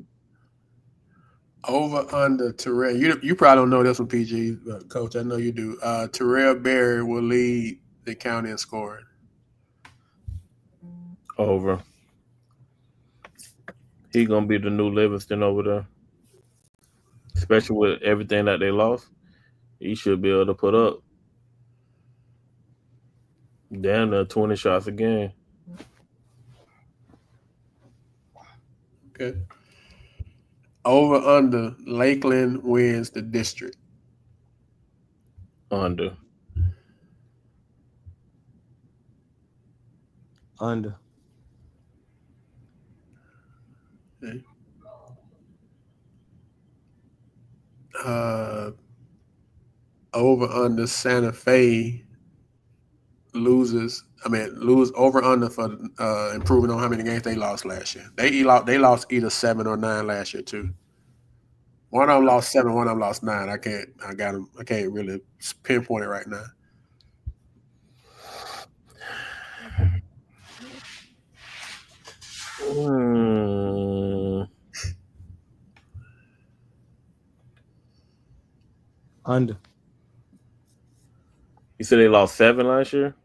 Over under Terrell. You probably don't know this one, PG, but Coach, I know you do. Terrell Berry will lead the county in scoring. Over. He gonna be the new Livingston over there, especially with everything that they lost. He should be able to put up damn near 20 shots a game. Okay. Over under Lakeland wins the district. Under. Under. Okay. Over under Santa Fe lose over under for improving on how many games they lost last year. They lost either 7 or 9 last year too. One of them lost 7, one of them lost 9. I can't really pinpoint it right now. Under. You said they lost 7 last year?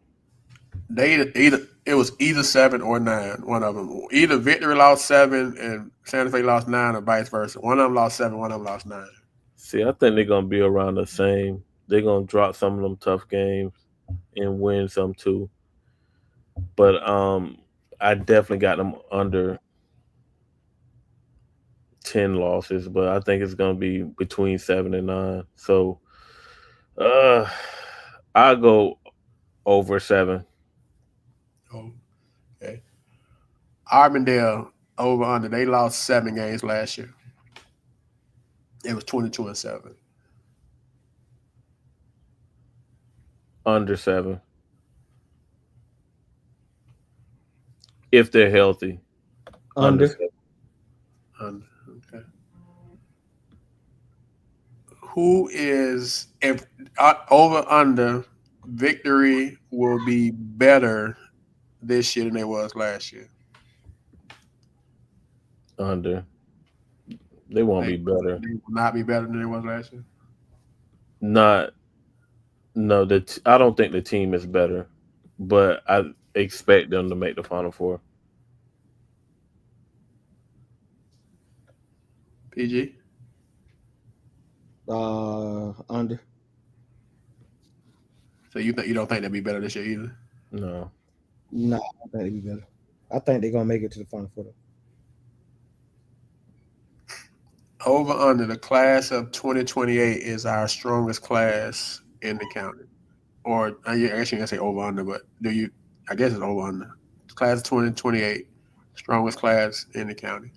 It was either 7 or 9. One of them. Either Victory lost 7 and Santa Fe lost 9, or vice versa. One of them lost 7, one of them lost 9. See, I think they're gonna be around the same. They're gonna drop some of them tough games and win some too. But I definitely got them under 10 losses, but I think it's gonna be between 7 and 9. So I'll go over 7. Oh, okay. Arbondale over under. They lost 7 games last year. It was 22-7. Under 7. If they're healthy. Under. 7. Under. Okay. Who is over under Victory will be better this year than they was last year? Under. They won't be better. They will not be better than they was last year. No, I don't think the team is better, but I expect them to make the Final Four. PG? Under. So you don't think they'll be better this year either? No. No, I don't think they'll be better. I think they're gonna make it to the Final Four. Over under the class of 2028 is our strongest class in the county. Or I guess you can say over under, but I guess it's over under. Class of 2028, strongest class in the county.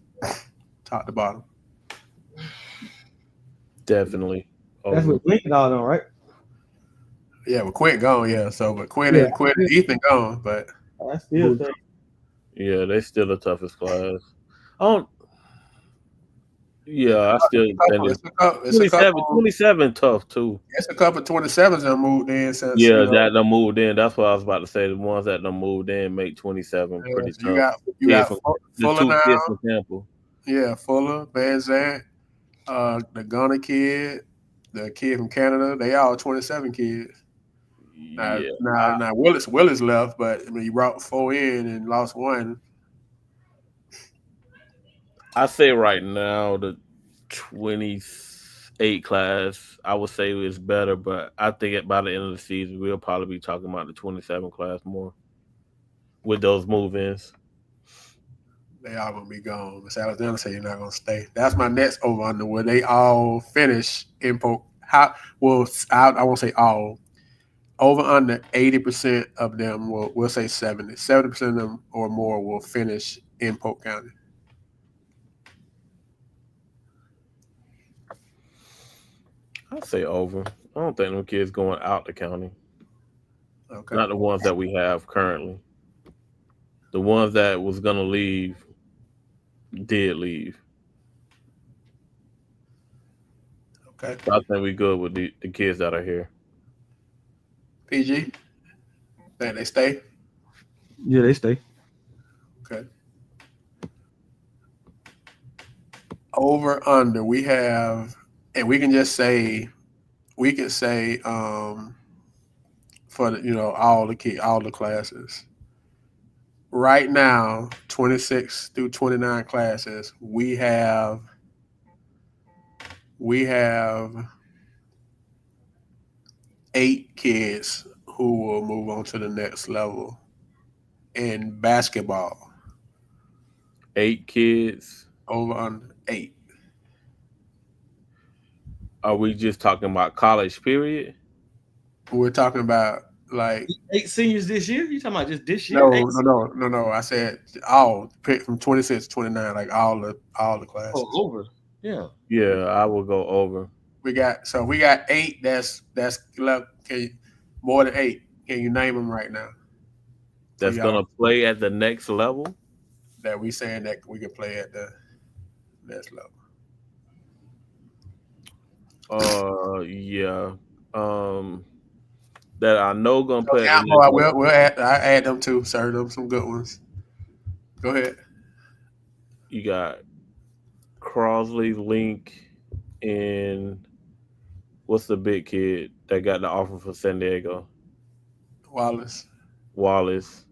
Top to bottom. Definitely. That's Over. what Lincoln all on, right? Yeah, well, Quinn gone, yeah. So, but Quinn and Ethan gone, but I still think. Yeah, they still the toughest class. Yeah, I still think it's 27 tough too. It's a couple 27s that moved in since. That done moved in. That's what I was about to say. The ones that done moved in make 27 pretty tough. You got Fuller the 2 kids now. from Temple. Yeah, Fuller, Van Zant, the Gunner kid, the kid from Canada. They all 27 kids. Now Willis left, but I mean he brought 4 in and lost 1. I say right now the 28 class, I would say is better, but I think by the end of the season we'll probably be talking about the 27 class more with those move-ins. They all gonna be gone. Miss Alexander said you're not gonna stay. That's my next over under where they all finish in Polk. I won't say all. Over under 80% of them we'll say 70. 70% of them or more will finish in Polk County. I'd say over. I don't think no kids going out the county. Okay. Not the ones that we have currently. The ones that was gonna leave did leave. Okay. So I think we good with the kids that are here. PG? Think they stay? Yeah, they stay. Okay. Over under we have, and we can say for the all the classes. right now, 26 through 29 classes, we have 8 kids who will move on to the next level in basketball. 8 kids. Over on 8. Are we just talking about college period? We're talking about like 8 seniors this year? You talking about just this year? no, no, no, no, no. I said all pick from 26 to 29, like all the classes. Oh, over. Yeah. Yeah, I will go over. We got 8. That's left. More than 8? Can you name them right now? That's gonna play at the next level. That we saying that we can play at the next level. Yeah. That I know gonna play at the next I level. will add them too, sir. Them some good ones. Go ahead. You got Crosley, Link, and what's the big kid that got the offer for San Diego? Wallace. Wallace.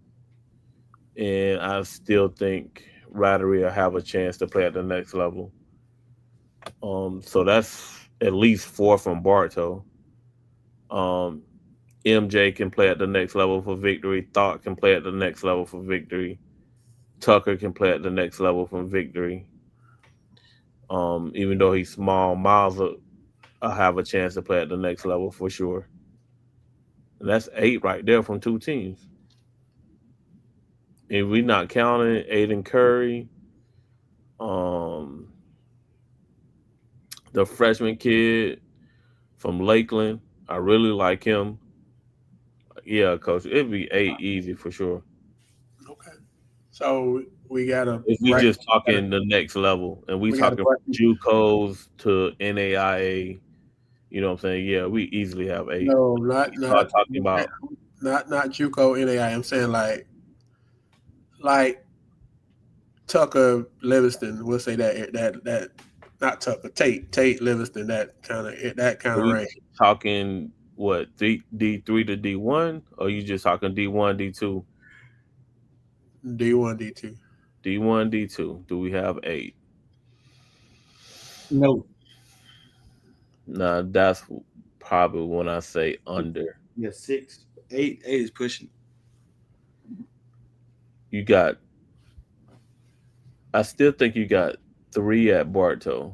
And I still think Rydery will have a chance to play at the next level. So that's at least 4 from Bartow. MJ can play at the next level for Victory. Thought can play at the next level for Victory. Tucker can play at the next level from Victory. Even though he's small, Miles will have a chance to play at the next level for sure. And that's 8 right there from 2 teams. And we're not counting Aiden Curry, the freshman kid from Lakeland. I really like him. Yeah, coach, it'd be 8 easy for sure. Okay. So we got a. If we just talking the next level, and we talking JUCOs to NAIA, you know what I'm saying? Yeah, we easily have 8. No, not talking about not JUCO NAI. I'm saying like Tucker Livingston. We'll say that not Tucker Tate Livingston. That kind of range. Talking what D3 to D1, or you just talking D1 D2? D1 D2. D1 D2. Do we have 8? No. Nah, that's probably when I say under. Yeah, 6. 8 is pushing. You got. I still think you got 3 at Bartow.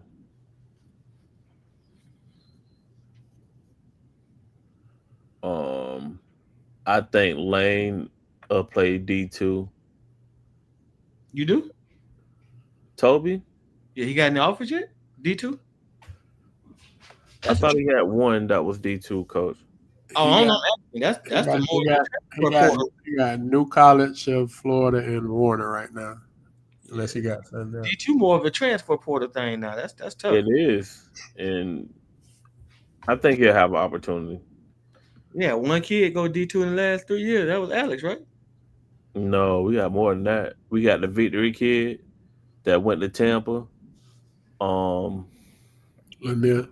I think Lane will play D2. You do? Toby? Yeah, he got any offers yet? D2? I thought he had one that was D2, coach. Oh, that's the more. He got New College of Florida and Warner right now. Unless he got something else. D2 more of a transfer portal thing now. That's tough. It is. And I think he'll have an opportunity. Yeah, one kid go D2 in the last 3 years. That was Alex, right? No, we got more than that. We got the Victory kid that went to Tampa. Lanier.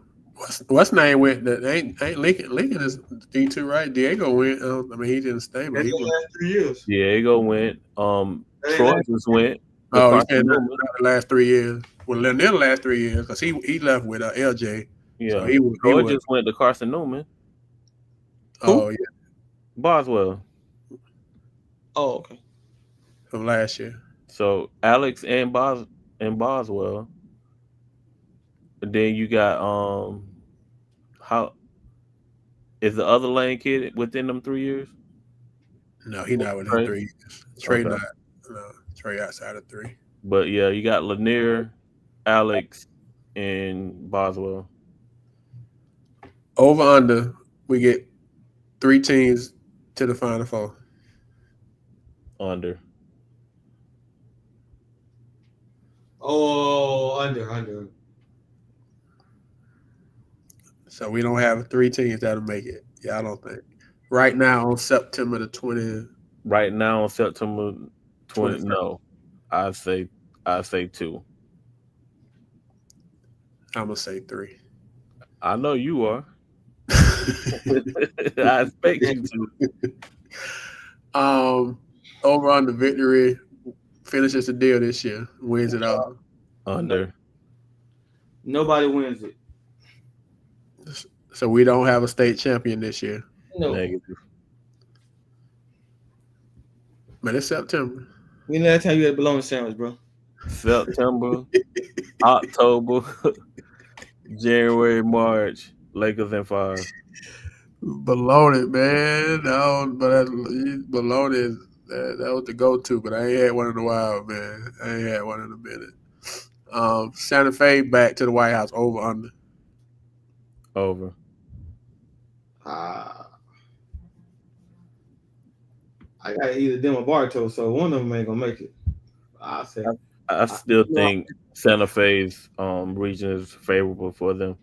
What's name went that ain't Lincoln? Lincoln is D2, right? Diego went. I mean, he didn't stay, but he went. Last 3 years. Diego went. Troy just went. Oh, he said the last 3 years. Well, Lanier the last 3 years because he left with LJ. Yeah, so Troy just went to Carson Newman. Oh yeah, Boswell. Oh, okay. From last year. So Alex and Boswell. And then you got how is the other Lane kid within them 3 years? No, he not within 3 years. Trey not. No, Trey outside of 3. But yeah, you got Lanier, Alex, and Boswell. Over under, we get 3 teams to the Final Four. Under. Oh, under. So we don't have 3 teams that'll make it. Yeah, I don't think. Right now on September the 20th. Right now on September 20th. No, I say 2. I'm gonna say 3. I know you are. I expect you to. Over on the victory finishes the deal this year, wins it all. Under. Nobody wins it. So we don't have a state champion this year. No. Negative. But it's September. When last time you had a bologna sandwich, bro? September, October, January, March. Lakers in 5. Bologna, man. No, but bologna is that was the go-to. But I ain't had one in a while, man. I ain't had one in a minute. Santa Fe back to the White House over under. Over. I got either them or Bartow, so one of them ain't gonna make it. I say I still think Santa Fe's region is favorable for them.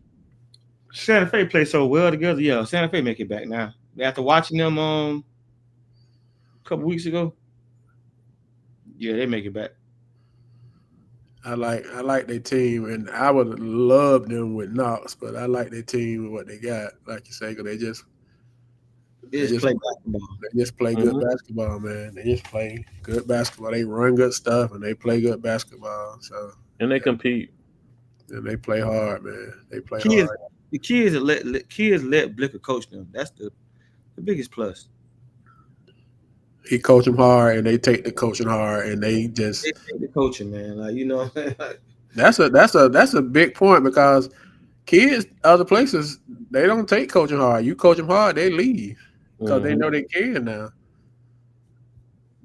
Santa Fe play so well together. Yeah, Santa Fe make it back now. After watching them a couple weeks ago, yeah, they make it back. I like their team, and I would love them with Knox, but I like their team and what they got. Like you say, because they just play basketball. They just play good basketball, man. They just play good basketball. They run good stuff, and they play good basketball. So and they compete. And they play hard, man. They play hard. The kids let Blicker coach them. That's the biggest plus. He coach them hard, and they take the coaching hard, and they take the coaching, man. Like that's a big point because kids other places they don't take coaching hard. You coach them hard, they leave because they know they can now.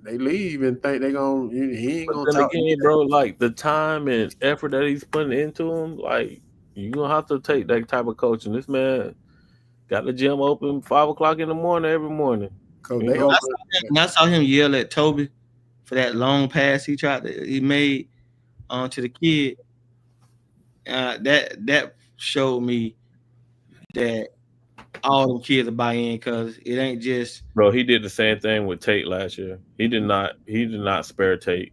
They leave and think they gonna. He ain't gonna talk again, bro. Like the time and effort that he's putting into him, like you gonna have to take that type of coaching. This man got the gym open 5 o'clock in the morning every morning. I saw him yell at Toby for that long pass he made to the kid. That showed me that all them kids are buy in because it ain't just. Bro, he did the same thing with Tate last year. He did not spare Tate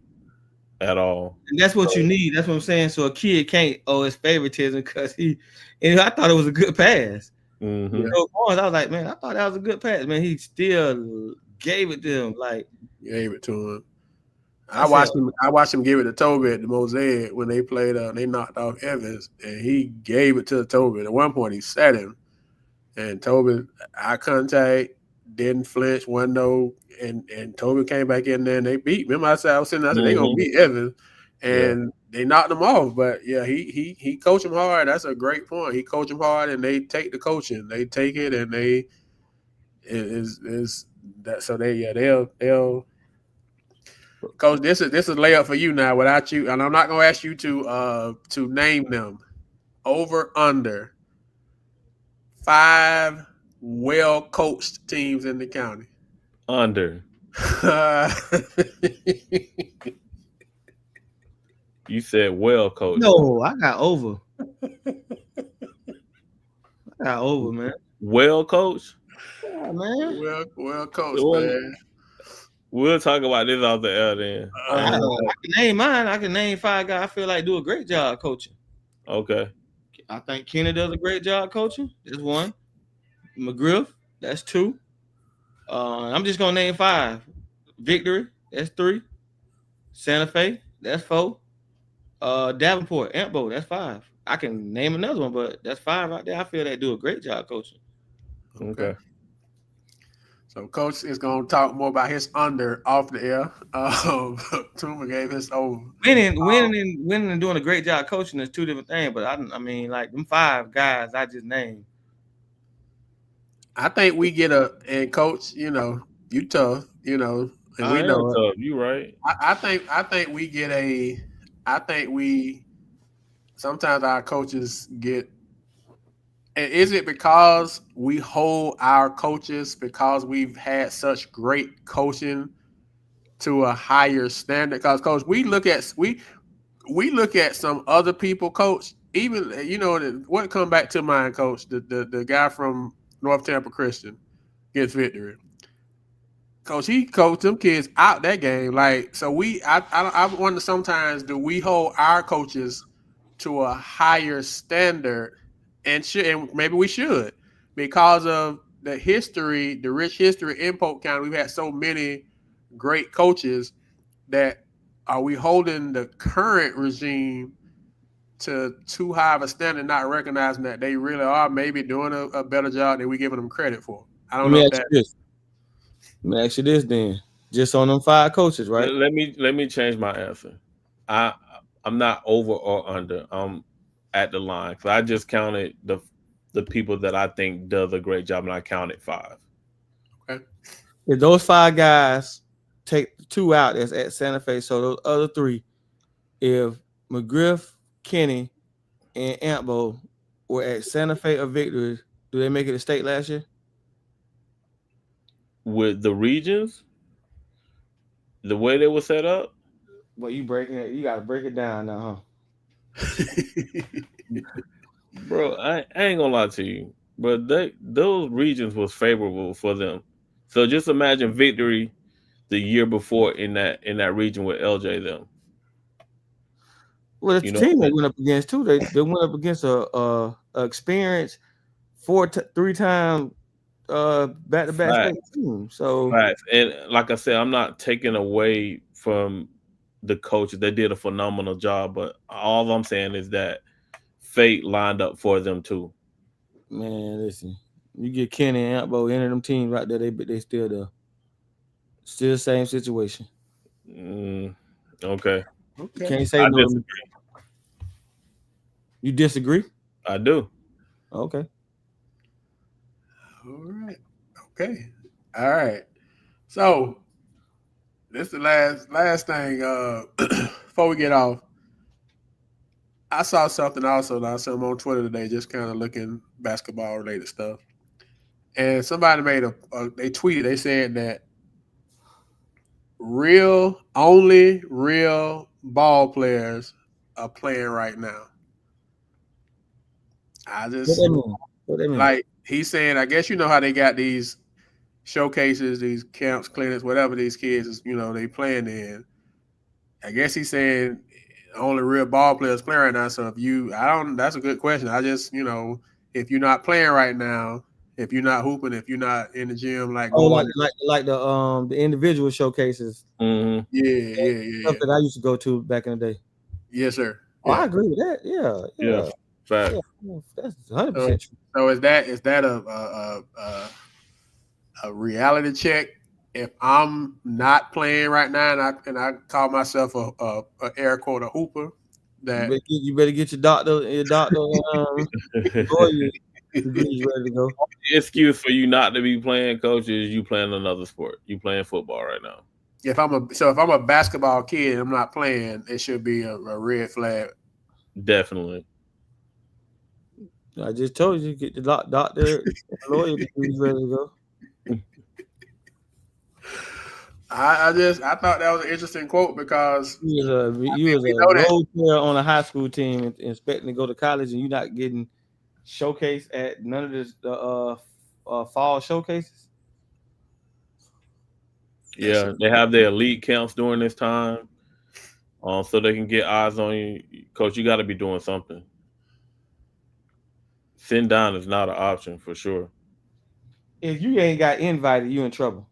at all. And that's what you need. That's what I'm saying. So a kid can't it's favoritism because I thought it was a good pass. Mm-hmm. So I was like, man, I thought that was a good pass. Man, he still gave it to him. Gave it to him. I watched him give it to Toby at the Mosaic when they played. They knocked off Evans, and he gave it to Toby. At one point, he sat him, and Toby eye contact, didn't flinch, one no, and Toby came back in there and they beat. Remember, I said they gonna beat Evans, and they knocked him off. But yeah, he coached him hard. That's a great point. He coached him hard, and they take the coaching. They take it, and they is that so they'll. Coach, this is a layup for you now without you, and I'm not gonna ask you to name them. Over under 5 well coached teams in the county. Under. You said well coached. No, I got over. Man. Well coached? Yeah, man. Well coached, man. We'll talk about this off the air then. I can name mine. I can name 5 guys I feel like do a great job coaching. Okay. I think Kenny does a great job coaching. That's 1. McGriff, that's 2. I'm just gonna name 5. Victory, that's 3. Santa Fe, that's 4. Davenport, Ampo, that's 5. I can name another one, but that's 5 out there. I feel they do a great job coaching. Okay. So Coach is going to talk more about his under off the air. Tuma gave his over. Winning and doing a great job coaching is 2 different things. But I mean, like them 5 guys I just named. I think we get and Coach, you tough, and we know tough. You right. I think we get sometimes our coaches get. And is it because we hold our coaches because we've had such great coaching to a higher standard? Because Coach, we look at some other people, Coach. Even what come back to mind, Coach, the guy from North Tampa Christian gets Victory. Coach, he coached them kids out that game. Like so, I wonder sometimes do we hold our coaches to a higher standard? And maybe we should because of the rich history in Polk County. We've had so many great coaches, that are we holding the current regime to too high of a standard, not recognizing that they really are maybe doing a better job than we giving them credit for? I don't Let know me if ask that. you this. Let me ask you this then. Just on them 5 coaches, right? Let me change my answer. I I'm not over or under. I'm at the line because I just counted the people that I think does a great job, and I counted 5. Okay. If those 5 guys take the 2 out that's at Santa Fe, so those other 3, if McGriff, Kenny, and Antbo were at Santa Fe or Victory, do they make it to state last year? With the regions, the way they were set up, Well, you breaking it. You got to break it down now, bro, I ain't gonna lie to you, but those regions was favorable for them. So just imagine victory the year before in that region with LJ them. Well, it's You the know team what they I'm went up against too. They went up against a experienced 3-time back-to-back saying? state team. So Facts. And like I said, I'm not taking away from the coaches. They did a phenomenal job, but all I'm saying is that fate lined up for them too. man, listen, you get Kenny and Antbo into them teams right there, they still there. Still same situation. Mm, okay. You Okay. can't say I no. disagree. You disagree? I do. Okay. All right. Okay. All right. So this is the last thing. Before we get off, I saw something also. That I saw on Twitter today, just kind of looking basketball related stuff. And somebody made they tweeted. They said that only real ball players are playing right now. I What just that mean? What that mean? like he's saying. I guess you know how they got these showcases, these camps, clinics, whatever these kids is, they playing in. I guess he's saying only real ball players play right now. So if you, I don't, that's a good question. I just, if you're not playing right now, if you're not hooping, if you're not in the gym, like Oh, like going, like the individual showcases, Hmm. yeah, yeah, yeah, stuff yeah, that I used to go to back in the day. yes, sir, Oh, I yeah. agree with that. Yeah, Yeah. yeah, Fact. yeah. That's 100% So, true. so is that a reality check? If I'm not playing right now, and I call myself a air quote a hooper, that You better get your doctor lawyer degrees ready to go. The excuse for you not to be playing, coach, is you playing another sport. You playing football right now. if I'm a basketball kid and I'm not playing, it should be a red flag. Definitely. I just told you get the doctor lawyer degrees ready to go. I thought that was an interesting quote because You was a we know that. role player on a high school team and expecting to go to college, and you're not getting showcased at none of the fall showcases. Yeah, they have their elite camps during this time, so they can get eyes on you, coach. You got to be doing something. Sitting down is not an option for sure. If you ain't got invited, you in trouble.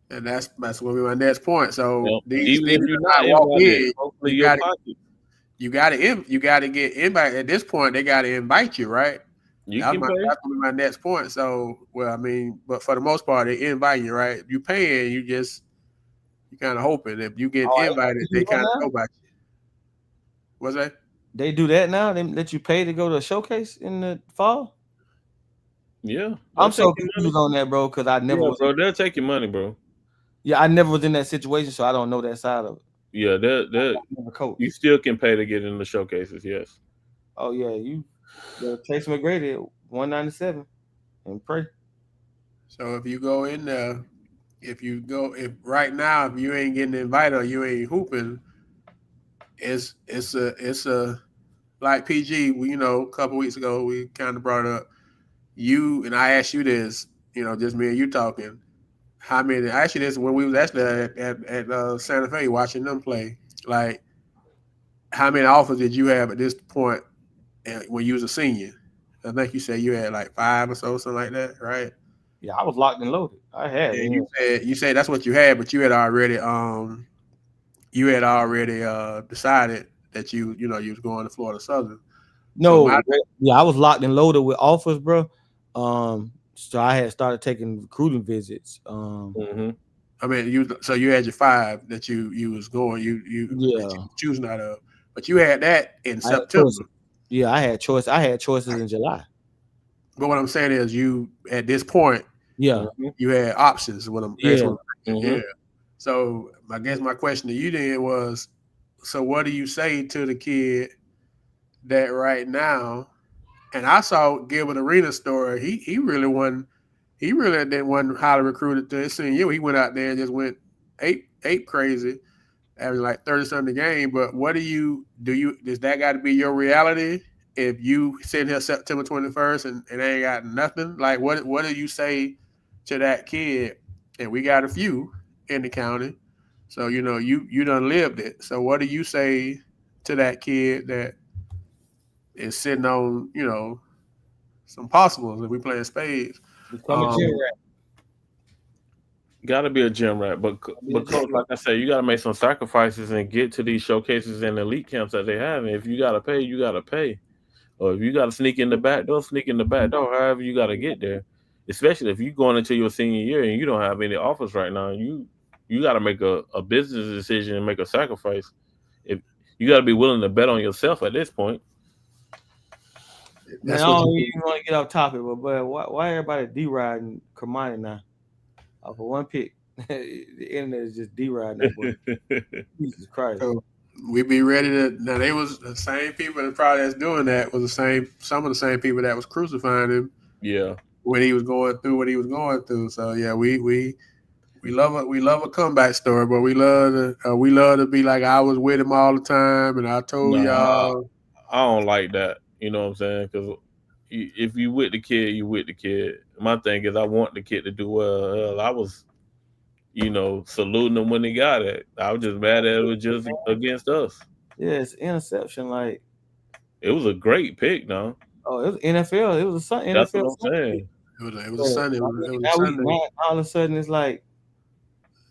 And that's going to be my next point. You So know, these even if niggas you're are not not walk invited, in. hopefully You your got to pocket. you got to get invited. At this point, they got to invite you, right? You That's can my pay. that's gonna be my next point. So, well, I mean, but for the most part, they invite you, right? If you paying, you kind of hoping. If you get Oh, invited, they they do that kind of now? know about you. What's that? They do that now. They let you pay to go to a showcase in the fall. Yeah, they'll I'm take so your money. confused on that, bro, because I never Yeah, was. bro, they'll take your money, bro. Yeah, I never was in that situation, so I don't know that side of it. Yeah, they I never you coached. still can pay to get in the showcases. Yes. Oh yeah, you Chase McGrady at 197 and pray. So if you go in there, if right now if you ain't getting invited or you ain't hooping, it's a like PG. A couple weeks ago we kind of brought up you and I asked you this. Just me and you talking. How many? I asked you this when we was actually at Santa Fe watching them play. Like, how many offers did you have at this point when you was a senior? I think you said you had like 5 or so, something like that, right? Yeah, I was locked and loaded. I had And yeah. you said that's what you had, but you had already decided that you was going to Florida Southern. So my No, yeah, I was locked and loaded with offers, bro. So I had started taking recruiting visits. Mm-hmm. I mean, you had your 5 that you was going that you Yeah, was choosing out of, but you had that in I had September. choices. Yeah, I had choice. I had choices in July. But what I'm saying is, you at this point Yeah, Mm-hmm. you had options. That's yeah. what I'm saying. Mm-hmm. Yeah. So I guess my question to you then was, so what do you say to the kid that right now? And I saw Gilbert Arena's story. He really wasn't. He really didn't wasn't highly recruited to his senior year. He went out there and just went ape crazy, averaging like 30 something a game. But what do you does that got to be your reality if you sitting here September 21st and ain't got nothing? Like what do you say to that kid? And we got a few in the county, so you done lived it. So what do you say to that kid that is sitting on some possibles if we playing spades? Become a gym Um, rat. Got to be a gym rat, but Be a gym coach, like I said, you got to make some sacrifices and get to these showcases and elite camps that they have. And if you got to pay, you got to pay. Or if you got to sneak in the back door, sneak in the back door. However, you got to get there. Especially if you going into your senior year and you don't have any offers right now, you got to make a business decision and make a sacrifice. If you got to be willing to bet on yourself at this point. Man, I that's what don't you even want to get off topic, but why everybody D-riding Kamani now? Off of one pick. The internet is just D-riding that boy. Jesus Christ. so we be ready to now. They was the same people that probably that's doing that was some of the same people that was crucifying him Yeah, when he was going through what he was going through. So yeah, we love a comeback story, but we love to be like I was with him all the time, and I told nah, y'all. I don't like that. You know what I'm saying? Because if you with the kid, you with the kid. My thing is, I want the kid to do well. Hell, I was, saluting him when he got it. I was just mad that it was just against us. Yeah, it's interception. Like, It was a great pick, no. oh, it was NFL. It was a That's what NFL I'm Sunday pick. saying. It was a So, Sunday. I It mean, was a now Sunday. all of a sudden it's like,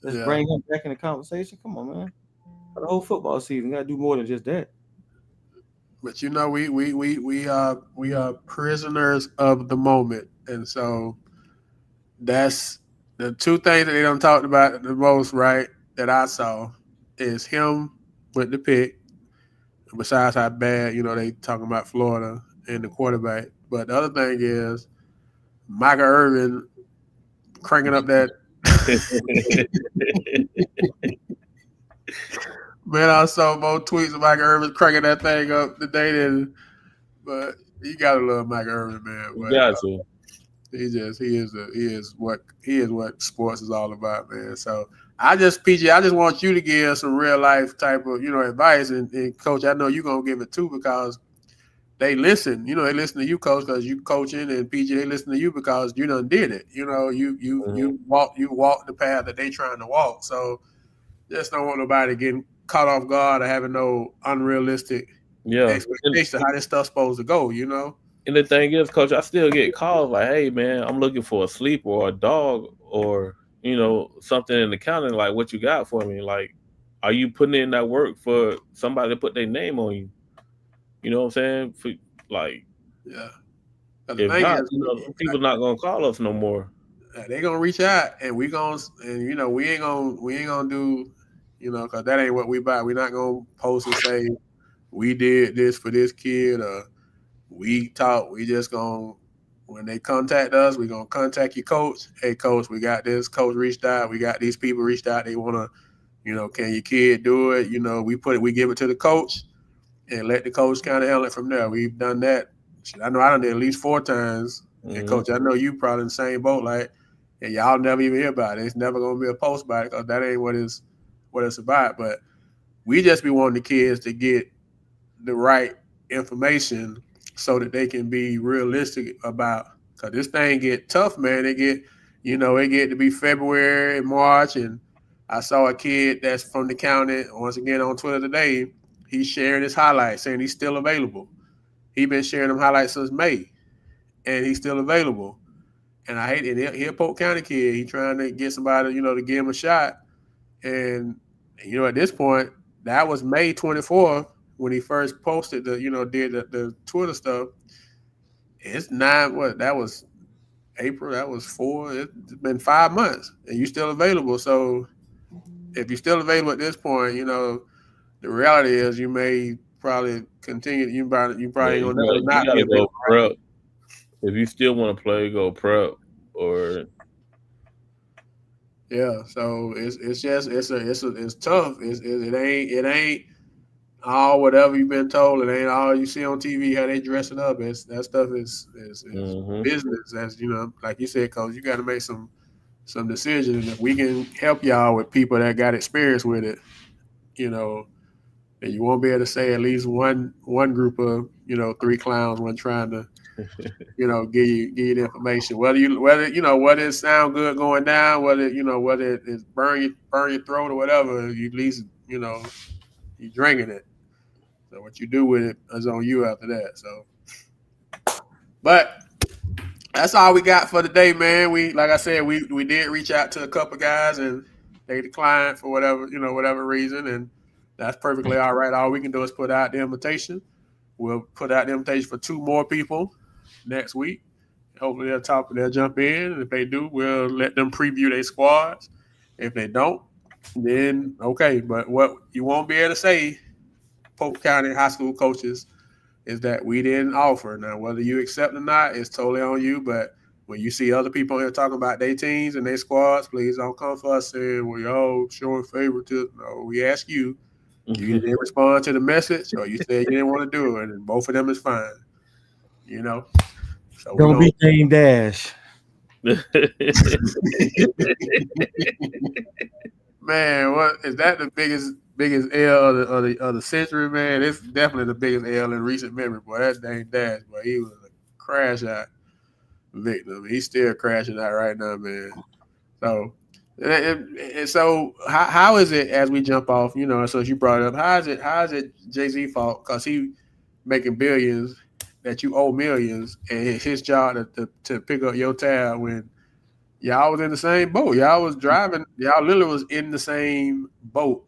let's Yeah, bring him back in the conversation. Come on, man. For the whole football season, got to do more than just that. but we are prisoners of the moment, and so that's the two things that they don't talk about the most, right? That I saw is him with the pick. Besides how bad they talking about Florida and the quarterback, but the other thing is Michael Irvin cranking up that. Man, I saw more tweets of Michael Irvin cranking that thing up today than, but you gotta love Michael Irvin, man. You But got to. he is what sports is all about, man. So I just want you to give some real life type of advice, and coach, I know you're gonna give it too because they listen. They listen to you, coach, because you coaching, and PG they listen to you because you done did it. Mhm. You walk the path that they trying to walk. So just don't want nobody getting caught off guard or having no unrealistic Yeah. expectation of how this stuff's supposed to go. And the thing is, coach, I still get calls like, "Hey, man, I'm looking for a sleep or a dog or something in the county. Like, what you got for me? Like, are you putting in that work for somebody to put their name on you? You know what I'm saying? Like, Yeah. But the if thing not, is, people not gonna call us no more. they gonna reach out, and we ain't gonna do, because that ain't what we buy. We're not gonna post and say we did this for this kid or we talk. We just gonna when they contact us, we gonna contact your coach. Hey, coach, we got this. Coach reached out. We got these people reached out. They wanna, can your kid do it? We give it to the coach and let the coach kind of handle it from there. We've done that. I know I done it at least 4 times. And Hmm. coach, I know you probably in the same boat. Like, and y'all never even hear about it. It's never gonna be a post about it because that ain't what it's about. But we just be wanting the kids to get the right information so that they can be realistic about. Because this thing get tough, man. It get to be February and March, and I saw a kid that's from the county once again on Twitter today. He's sharing his highlights, saying he's still available. He's been sharing them highlights since May, and he's still available. and I hate it. He a Polk County kid. He trying to get somebody, to give him a shot. And at this point, that was May 24th when he first posted did the Twitter stuff. It's nine. What that was April. That was 4. It's been 5 months, and you still available. So if you're still available at this point, the reality is you may probably continue. You probably Yeah, ain't gonna never you not be gotta go available. prep. If you still want to play, go prep or Yeah, so it's just it's tough. It ain't all whatever you've been told. It ain't all you see on TV how they dressing up. That stuff is hmm business. As like you said, coach, you got to make some decisions. If we can help y'all with people that got experience with it, you know, and you won't be able to say at least one group of 3 clowns when trying to give you the information. Whether it sound good going down, whether it is burn your throat or whatever, you at least you drinking it. So what you do with it is on you after that. So, but that's all we got for today, man. Like I said, we did reach out to a couple guys and they declined for whatever reason, and that's perfectly all right. All we can do is put out the invitation. We'll put out the invitation for 2 more people next week. Hopefully they'll jump in. And if they do, we'll let them preview their squads. If they don't, then okay. But what you won't be able to say, Polk County high school coaches, is that we didn't offer. Now, whether you accept or not is totally on you. But when you see other people here talking about their teams and their squads, please don't come for us saying we all showing favoritism. No, we ask you. You didn't respond to the message, or you said you didn't want to do it, and both of them is fine. You know. So we're Don't gonna be Dame Dash. Man, what is that? The biggest L of the century, man. It's definitely the biggest L in recent memory. Boy, that Dane Dash, boy, he was a crash out victim. He's still crashing out right now, man. So, and so how is it as we jump off? So as you brought it up, how is it Jay-Z fault? Because he making billions that you owe millions, and it's his job to pick up your tab when y'all was in the same boat. Y'all was driving. Y'all literally was in the same boat.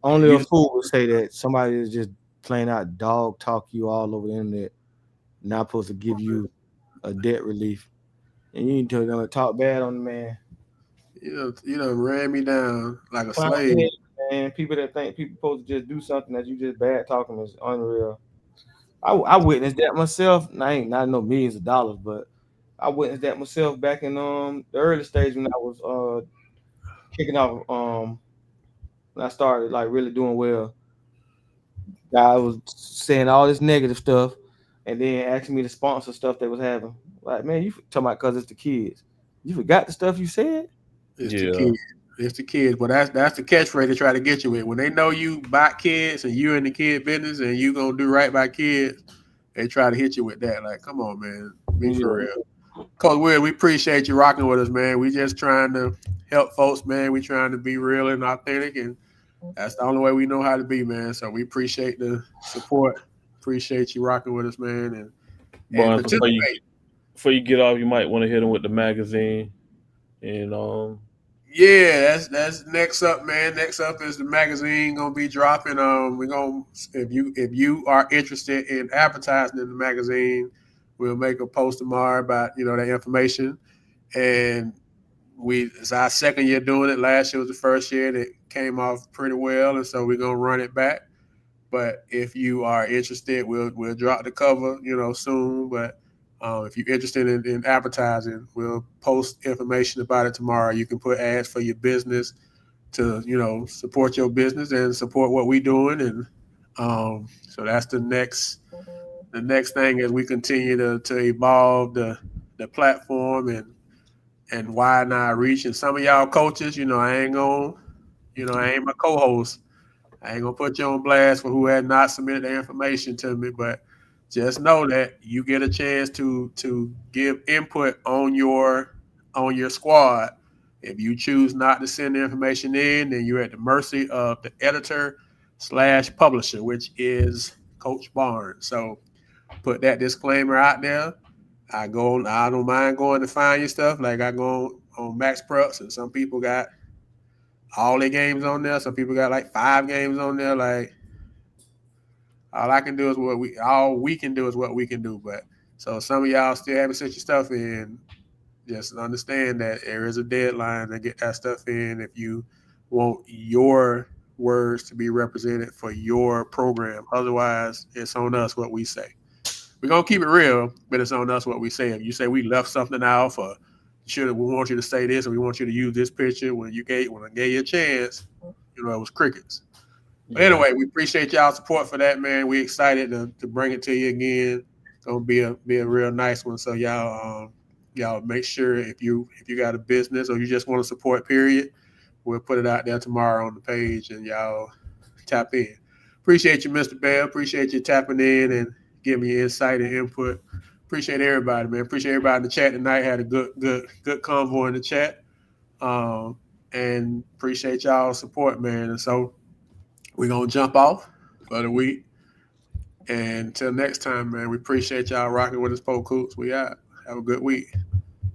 Only You a just fool would say that somebody is just plain out dog talk you all over the internet, not supposed to give you a debt relief. And you need to talk bad on the man. ran me down like a Clown slave. head, man. People that think people supposed to just do something that you just bad talking is unreal. I witnessed that myself. And I ain't not no millions of dollars, but I witnessed that myself back in the early stage when I was kicking off when I started like really doing well. I was saying all this negative stuff and then asking me to sponsor stuff they was having. Like, man, you talking about because it's the kids. You forgot the stuff you said? It's the yeah. kids. It's the kids. But that's the catchphrase they try to get you with. When they know you buy kids and you in the kid business and you gonna do right by kids, they try to hit you with that. Like, come on, man, be for Yeah. real. Coach Will, we appreciate you rocking with us, man. We just trying to help folks, man. We trying to be real and authentic, and that's the only way we know how to be, man. So we appreciate the support. Appreciate you rocking with us, man, and Bonds, participate. before you get off, you might want to hit them with the magazine. And Yeah, that's next up, man. Next up is the magazine gonna be dropping. We're gonna if you are interested in advertising in the magazine, we'll make a post tomorrow about that information. And it's our second year doing it. Last year was the first year, and it came off pretty well, and so we're gonna run it back. But if you are interested, we'll drop the cover, soon. But if you're interested in advertising, we'll post information about it tomorrow. You can put ads for your business to support your business and support what we're doing, and so that's the next thing as we continue to evolve the platform and widen our reach. And some of y'all coaches, I ain't my co-host. I ain't gonna put you on blast for who had not submitted their information to me, but just know that you get a chance to give input on your squad. If you choose not to send the information in, then you're at the mercy of the editor/publisher, which is Coach Barnes. So put that disclaimer out there. I don't mind going to find your stuff. Like I go on Max Preps, and some people got all their games on there. Some people got like 5 games on there. Like all we can do is what we can do. But so some of y'all still haven't sent your stuff in. Just understand that there is a deadline to get that stuff in if you want your words to be represented for your program. Otherwise, it's on us what we say. We're gonna keep it real, but it's on us what we say. If you say we left something out or we want you to say this and we want you to use this picture when I gave you a chance, it was crickets. But anyway, we appreciate y'all support for that, man. We excited to bring it to you again. It's gonna be a real nice one. So y'all make sure if you got a business or you just want to support, period, we'll put it out there tomorrow on the page and y'all tap in. Appreciate you, Mr. Bell. Appreciate you tapping in and giving me insight and input. Appreciate everybody, man. Appreciate everybody in the chat tonight. Had a good convo in the chat. And appreciate y'all support, man. And so we're gonna jump off for the week. And until next time, man, we appreciate y'all rocking with us, Polk Coops. We out. Have a good week.